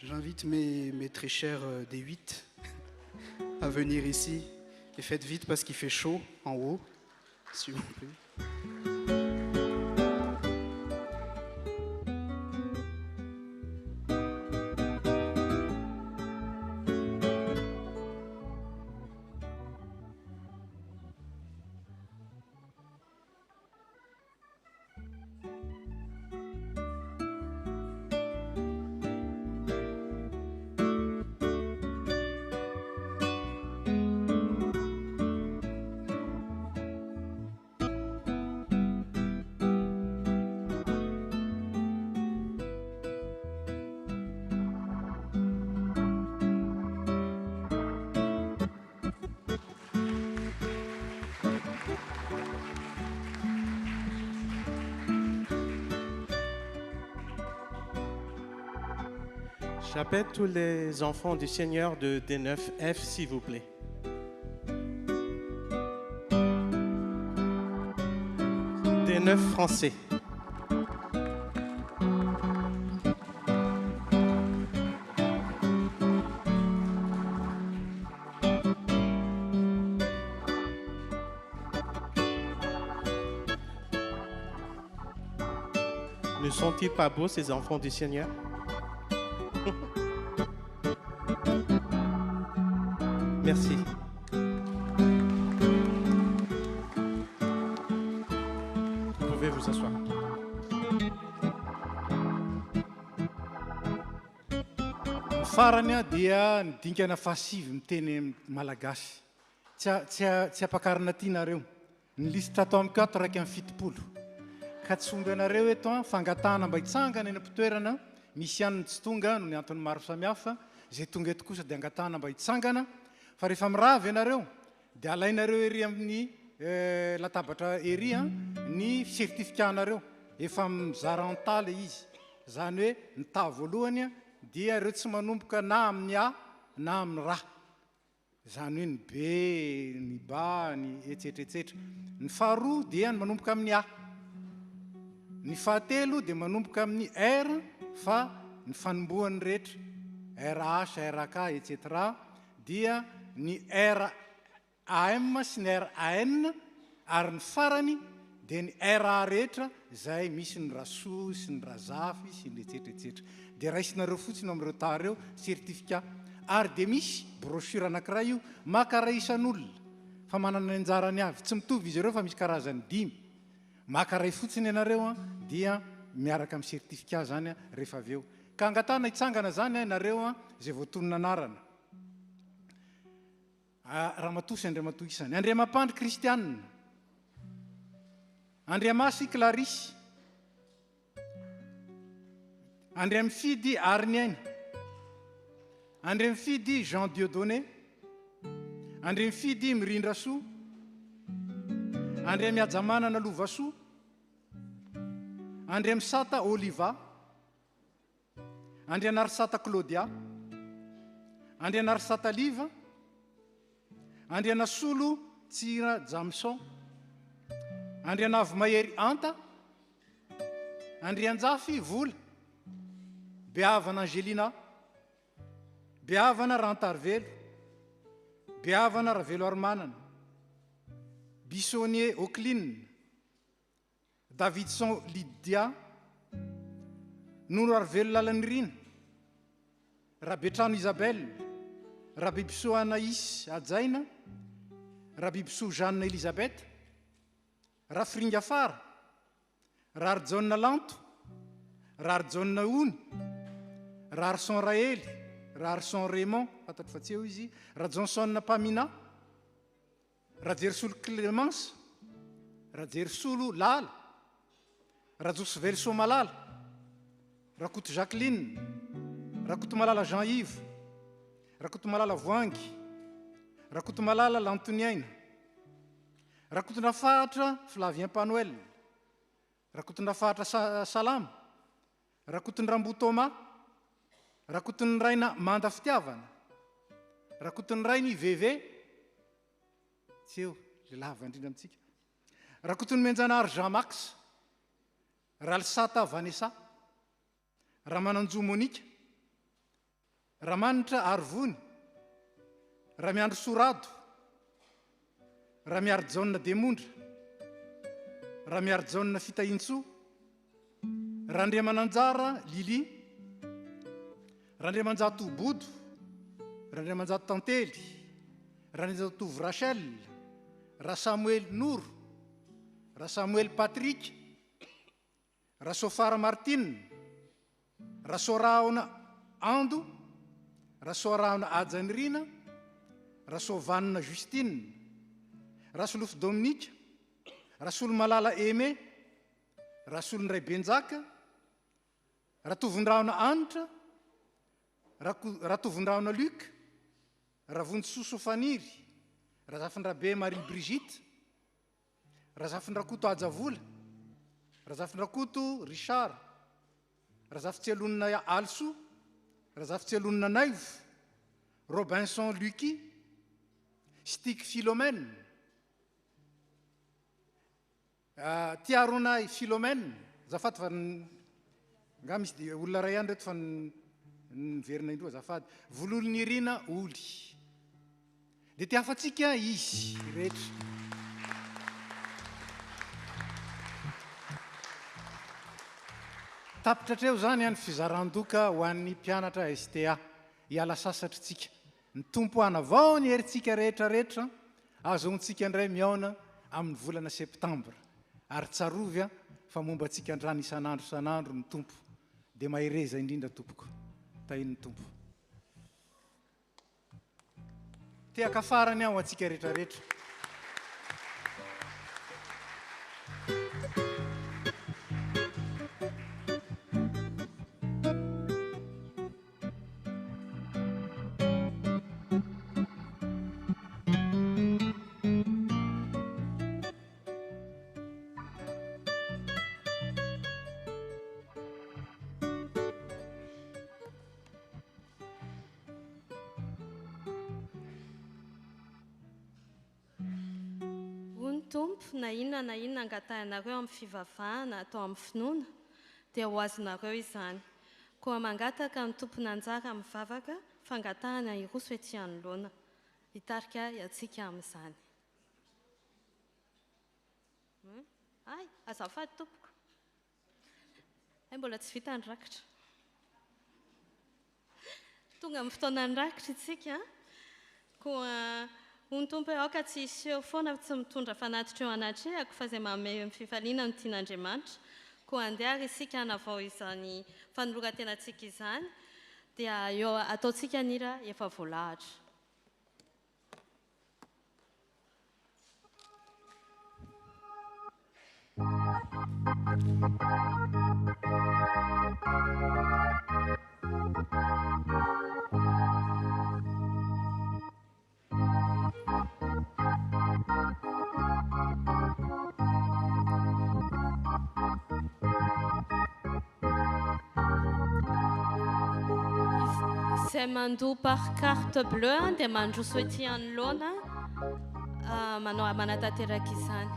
L: J'invite mes très chers D8 à venir ici. Et faites vite parce qu'il fait chaud en haut, s'il vous plaît.
M: J'appelle tous les enfants du Seigneur de D9F, s'il vous plaît. D9 français. Ne sont-ils pas beaux, ces enfants du Seigneur? Merci. Vous pouvez vous asseoir.
G: Farany a dia nidinkana fasivy miteny malagasy. Tsy apakarina tianareo. Ny lisitra atao amin'ny 4 raiky amin'ny fitopolo. Ka tsy omby anareo eto fangatahana mba hitsangana eny am-pitoerana misy an'ny tsy tonga no ny antony maro samihafa. Zay tonga eto kosa dia angatahana mba hitsangana. Fa rehefa miravy ianareo dia alainareo ery amin'ny latabatra ery ny sertifikanareo efa mizara antaly izy. Zany hoe ny ta voalohany dia ireo tsy manomboka na amin'ny A na amin'ny Ra. Zany hoe ny B, ny Ba, ny etsetretsetra. Ny faharoa dia ny manomboka amin'ny A. Ny fahatelo dia manomboka amin'ny R fa ny fanombohany rehetra RH, RK, etc. dia ny RAM sy ny RAN ary ny farany dia ny RA rehetra izay misy ny rasoa sy ny razafy sy ny etsetretsetra. Dia raisinareo fotsiny amin'ireo tareo sertifika. Ary dia misy brochure anankiray io maka ray isan'olona fa manana ny anjarany avy. Tsy mitovy izy ireo fa misy karazany 5. Maka ray fotsiny ianareo dia miaraka amin'ny sertifika zany rehefa avy eo. Ka angatana hitsangana zany ianareo zay voatonona anarana. Ramatoa sy Andriamatoa isany. Andriamampandry Kristianina. Andriamasy Clarisy. Andriamifidy Arniaina. Andriamifidy Jean Dieudonné. Andriamifidy Mirindrasoa. Andriamiajamanana Lovasoa. Andriamisata Oliva. Andrianarisata Claudia. Andrianarisata Liva. Andrianasolo Tsira Jamson. Andrianavy Mahery Anta. Andrianjafy Vola. Beavana Angelina. Beavana Rantarvelo. Beavana Ravelo Armanana. Bissonnier Aucline. Davidson Lydia. Nono Arvelo Lalanirina. Rabetrano Isabelle. Rabibiso Anaïs Adjaina. Rabibiso Jeanne Elisabeth. Rafringa Fara. Rarjonna Lanto. Rarjonna Ony. Rarson Raely. Rarson Raymond. Fatatra fa tsy eo izy. Rajonson Pamina. Rajersolo Clémence. Rajersolo Lala. Rajosvely Somalala. Rakoto Jacqueline. Rakoto Malala Jean-Yves. Rakoto Malala Voangy. Rakoto Malala Lantoniaina. Rakotona fahatra Flavien Panuel. Rakotona fahatra Salama. Rakotony Rambo Thomas. Rakotony Raina Manda Fitiavana. Rakotony Rainy VV. Tsy eo, le lava indrindra amitsika. Rakotony Menjanary Jean Max. Ralsata Vanessa. Ramananjo Monique. Ramanitra Arvony. Ramiandro Sorado. Ramiary John Demondra. Ramiary John Fitaintso. Randriamananjara Lili. Randriamanjato Bodo. Randriamanjato Tantely. Randriamanjato Rachel. Samuel Nour. Samuel Patrick. Sofara Martine. Soraona Ando. Soraona Ajanirina. Sovanna Justine. Rasolofo Dominique. Rasolo Malala Aimé. Rasolo Ndray Benjaka. Ratovondraona Anitra. Ratovondraona Luc. Ravondsoa Sofaniry. Razafindrabe Marie Brigitte. Razafindrakoto Ajavola. Razafindrakoto Richard. Razafitselonina Also. Razafy alonina Naivo, Robinson Lucky, Stig Philomène, Tiaronay Philomène, zafady fa nga misy olona ray ihany reto fa niverina indroa zafady. Vololon'Irina Oly. Dia ty hafatsika izy rehetra. Tapitratreo zany any fizaran-doka ho an'ny mpianatra STA. Hiala sasatra tsika. Ny tompoana avao ny herintsika rehetra rehetra azoantsika indray miaona amin'ny volana septambra. Ary tsarovy fa momba antsika andrany isan'andro ny tompo. Dia mahireza indrindra tompoko. Tahin'ny tompo. Teaka farany aho antsika rehetra rehetra.
A: Tompo na inona angatahinareo amin'ny fivavahana atao amin'ny finoana dia ho azonareo izany. Koa mangataka ny tompony anjara mivavaka fangatahana iroso ety anoloana. Hitarika iatsika amin'izany. Ay, azafady tompoko. Mbola tsy vita ny rakitra. Tonga amin'ny fotoana ny rakitra itsika. Koa ny tompo eo ka tsy iseho foana tsy mitondra fanatitra eo anatrehako fa izay manome amin'ny fifaliana ny tian'Andriamanitra. Koa andeha isika hanavao izany fanoloran-tenantsika izany dia eo ataontsika nira efa voalahatra. Izay mandoa par carte bleue dia mandroso ety anoloana manatanteraka izany.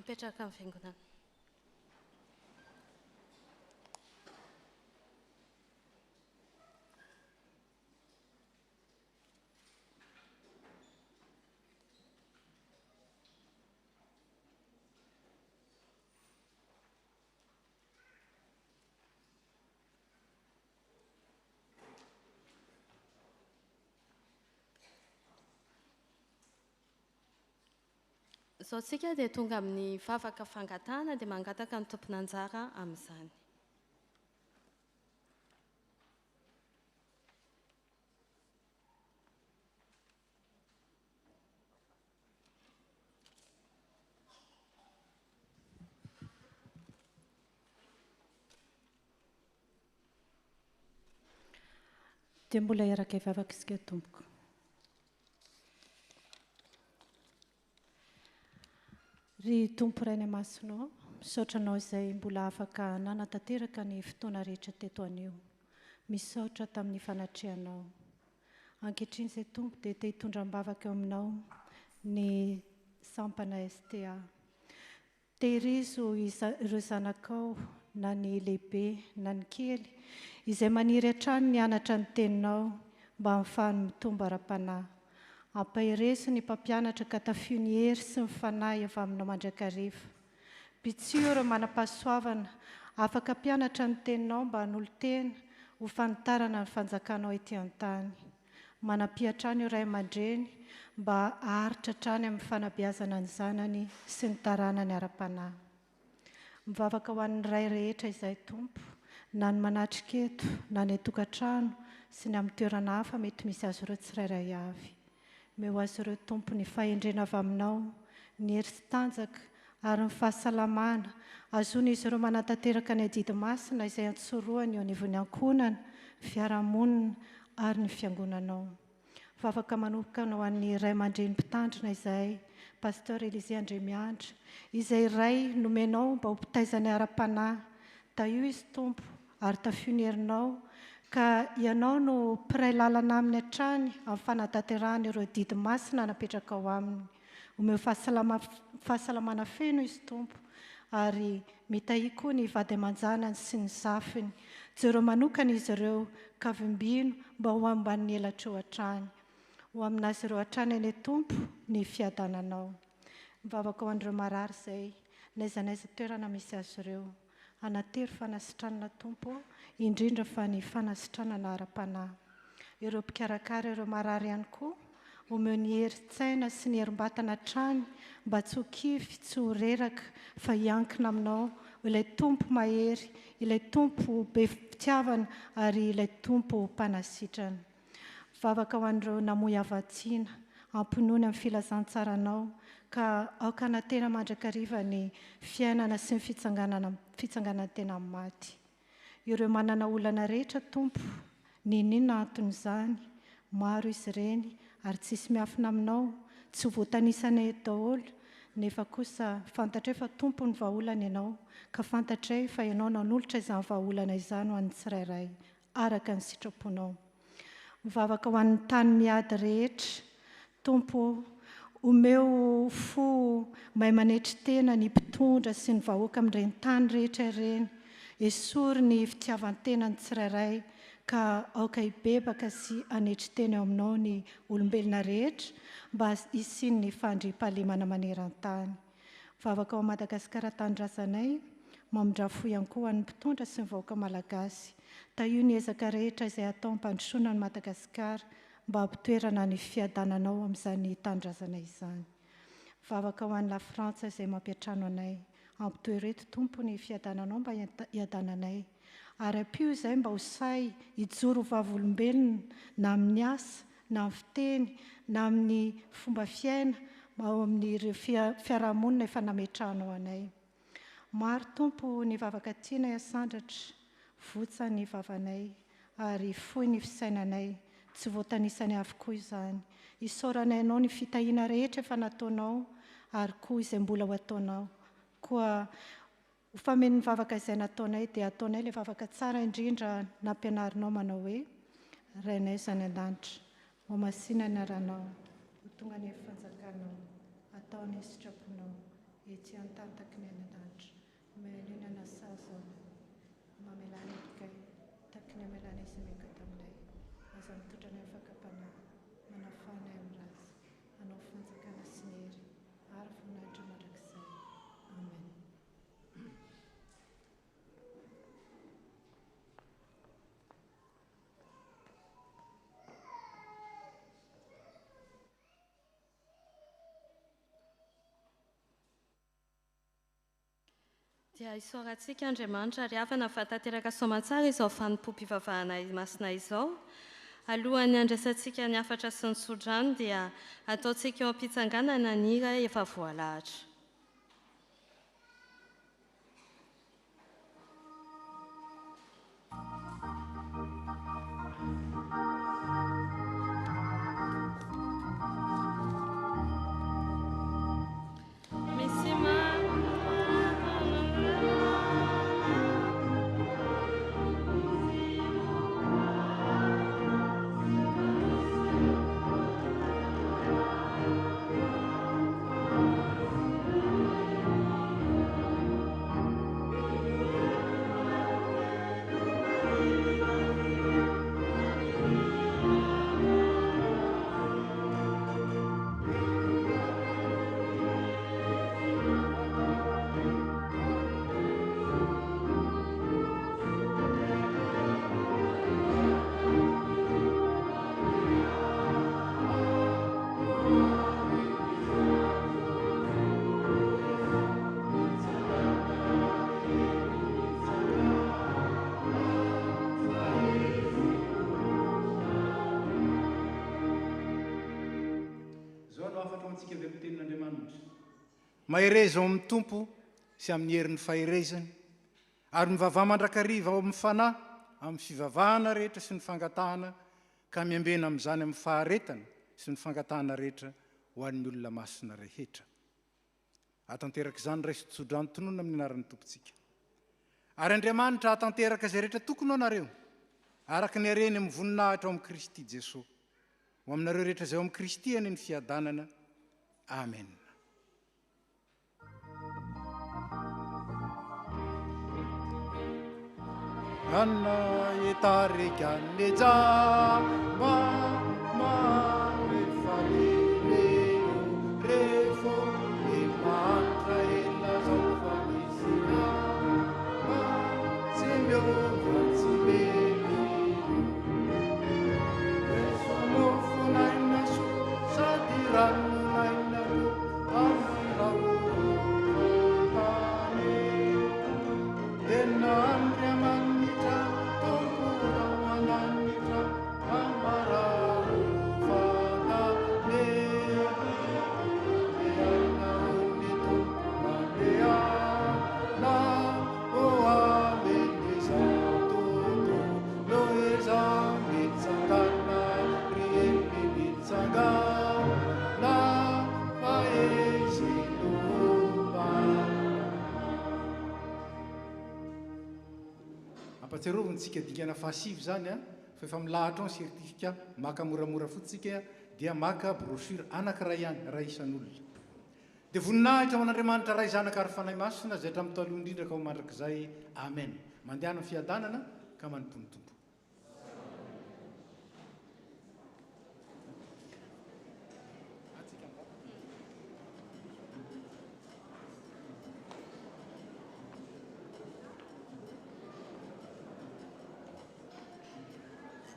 A: mipetraka amin'ny fiangonana. Zao tsika dia tonga amin'ny vavaka fangatana dia mangataka ny tompon'anjara amin'izany.
I: Dia mbola eraka ivavaka isika tompoko. Ry tompo ray ny masonao, misaotra anao izay mbola afaka nanantanteraka ny fotoana rehetra teto anio. Misaotra tamin'ny fanatrehanao. Ankehitriny izay tompo dia te hitondram-bavaka eo aminao ny sampana STA. Tehirizo ireo zanakao na ny lehibe na ny kely izay maniry hatrany ny anatra ny teninao mba hamifahany mitombo ara-panahy. Ampahireso ny mpampianatra ka tafio ny hery sy mifanahy avy aminao mandrakariva. Pitsio ireo manam-pahasoavana afaka mpianatra ny teninao mba hanolo-tena ho fanitarana ny fanjakanao ety an-tany. Manam-pihatrany io ray aman-dreny mba aharitra hatrany amin'ny fanabeazana ny zanany sy ny taranany ara-panahy. Mivavaka ho an'ny ray rehetra izay tompo, na ny manatrika eto, na ny tokantrano sy ny amin'ny toerana hafa mety misy azy ireo tsirairay avy. Meo azy ireo tompo ny fahendrena avy aminao, ny hery sy tanjaka ary ny fahasalamana azon'izy ireo manantanteraka ny adidy masina izay antsoroany eo anivon'ny ankonana, fiarahamonina ary ny fiangonanao. Vavaka manokana ho an'ny ray aman-dreny mpitandrina izay Pasteur Élisée Andremiandra, izay ray nomenao mba ho mpitaizany ara-panahy. Taio izy tompo ary tafio ny herinao ka ianao no mpiray lalana amin'ny hatrany amin'ny fanatanterahany ireo didy masina napetraka ao aminy. Omeo fahasalamana feno izy tompo ary mitahi koa ny vady aman-janany sy ny zafiny. Jereo manokana izy ireo ka vimbino mba ho amban'ny elatra eo hatrany. Ho aminazy ireo hatrany eny tompo ny fiadananao. Mivavaka ho an'ireo marary izay n'aiza n'aiza toerana misy azy ireo. Anatery fanasitranana tompo, indrindra fa ny fanasitranana ara-panahy. Ireo mpikarakara ireo marary ihany koa, omeo ny herin-tsaina sy ny herim-batana hatrany mba tsy ho kivy, tsy ho reraka fa hiankina aminao, ilay tompo mahery, ilay tompo be fitiavana ary ilay tompo mpanasitrana. Vavaka ho an'ireo namoy avatsiana, ampinoany amin'ny filazantsaranao ka aoka natena mandrakariva ny fiainana sy ny fitsanganana tena maty. Ireo manana olana rehetra tompo, ninona anton'izany, maro izy ireny ary tsisy miafina aminao, tsy voatanisana daholo, nefa kosa fantatray fa tompo ny vahaolana ianao, ka fantatray fa ianao nanolotra izany vahaolana izany ho an'ny tsirairay, araka ny sitraponao. Mivavaka ho an'ny tany miady rehetra, tompo omeo fo mahay manetry tena ny mpitondra sy ny vahoaka amin'ireny tany rehetra ireny. Esory ny fitiavan-tena ny tsirairay ka aoka hibebaka sy hanetry tena eo aminao ny olombelona rehetra mba hisiany ny fandriam-pahalemana maneran-tany. Vavaka ao Madagasikara tandrazanay, mamondrafo ihany koa ny mpitondra sy ny vahoaka malagasy. Taio ny ezaka rehetra izay atao ampandrosoana ny Madagasikara mba hampitoerana ny fiadananao amin'izany tandrazana izany. Vavaka ho an'ny La Frantsa izay mampiatrano anay, ampitoy reto tompo ny fiadananao mba hiadananay. Ary ampio izay mba ho say hijoro vavolombelona na amin'ny asa, na amin'ny fiteny, na amin'ny fomba fiaina, ao amin'ny fiarahamonina efa nametrahanao anay. Maro tompo ny vavaka tianay asandratra, votsa ny vavanay ary fohy ny fisainanay, tsy voatanisany avokoa izany. Isaoranay anao ny fitahiana rehetra efa nataonao ary koa izay mbola ho ataonao. Koa ho fameno ny vavaka izay nataonay dia ataonay ilay vavaka tsara indrindra nampianarinao manao hoe Rainay izany an-danitra, ho masina ny aranao, ho tonga ny fanjakanao, atao ny sitraponao, eti antantaknenadaj, melinana sazon, mamelanikay, taknemelanisimikatamday, azantutanefakapana, manafanemras, anofanzakanasineri, arfunajamaraksay. Amen.
A: Dia isorantsika Andriamanitra ary avana fa tanteraka soamantsara izao fanompo-pivavahana masina izao. Alohan'ny andraisantsika ny afatra sy ny sodrano dia ataontsika eo am-pitsanganana ny hira efa voalahatra.
G: Mahereza ao amin'ny tompo sy amin'ny herin'ny faherezany ary mivavaha mandrakariva ao amin'ny fanahy amin'ny fivavahana rehetra sy ny fangatahana ka miambena amin'izany amin'ny faharetana sy ny fangatahana rehetra ho an'ny olona masina rehetra. Atanteraka izany ray sodrano tonoana amin'ny anaran'ny tompontsika. Ary Andriamanitra atanteraka izay rehetra tokony ao nareo araka ny hareny amin'ny voninahitra ao amin'ny Kristy Jesosy. Ho aminareo rehetra izay ao amin'ny Kristy any ny fiadanana. Amen. Anna etarika neja ma falileo refo e mantra e la zaufanisina ma semio vazimeli reso mofo naina su sadiranno naina lu amrau tane denna andriaman Ampatsiarovitsika dingana fahasivy zany fa efa milahatra ao ny sertifika maka moramora fotsika dia maka brochure anankiray ihany ray isan'olona. Dia voninahitra ho an'Andriamanitra ray zanaka ary fanahy masina zay hatramin'ny taloha indrindra ka ho mandrakizay. Amen. Mandehana amin'ny fiadanana ka manomponotompo.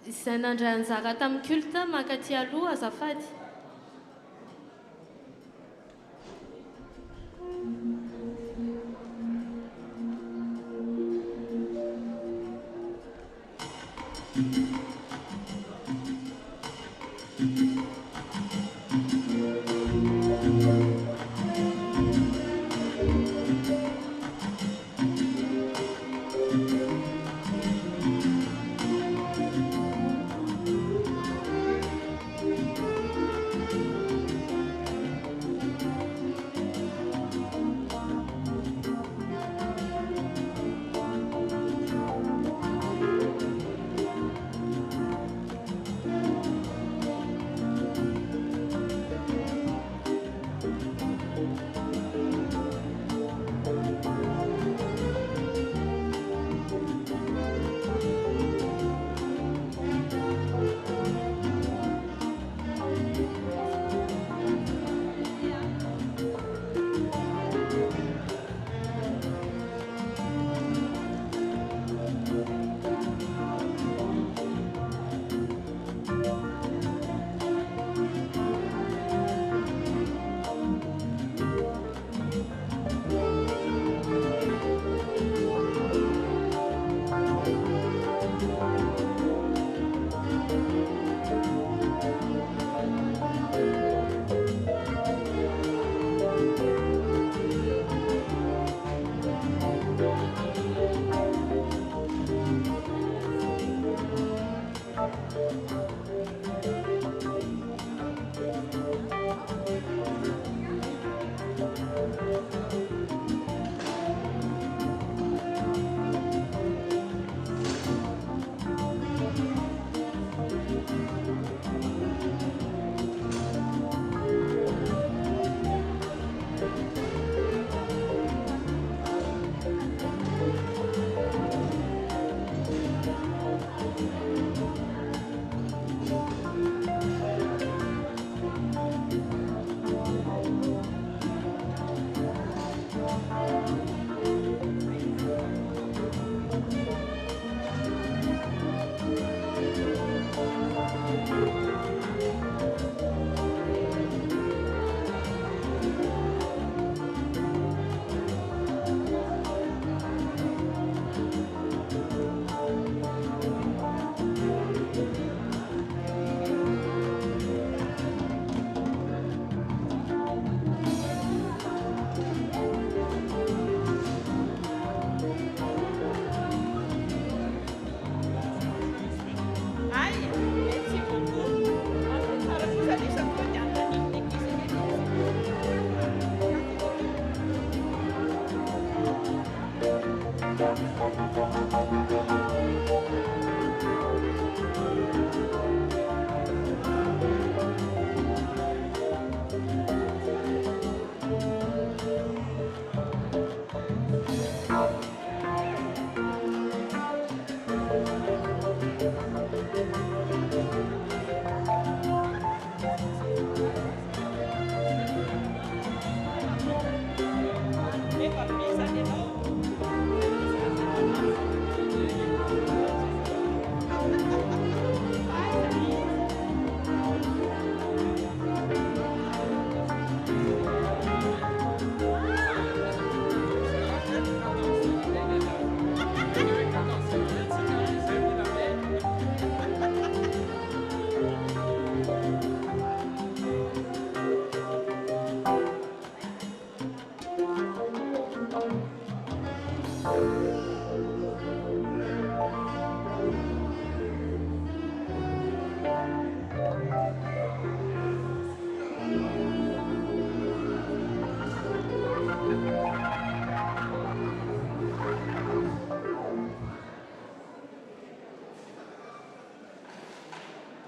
A: Izay nandray anjara tamin'ny culte mankaty aloha azafady.
N: Thank you.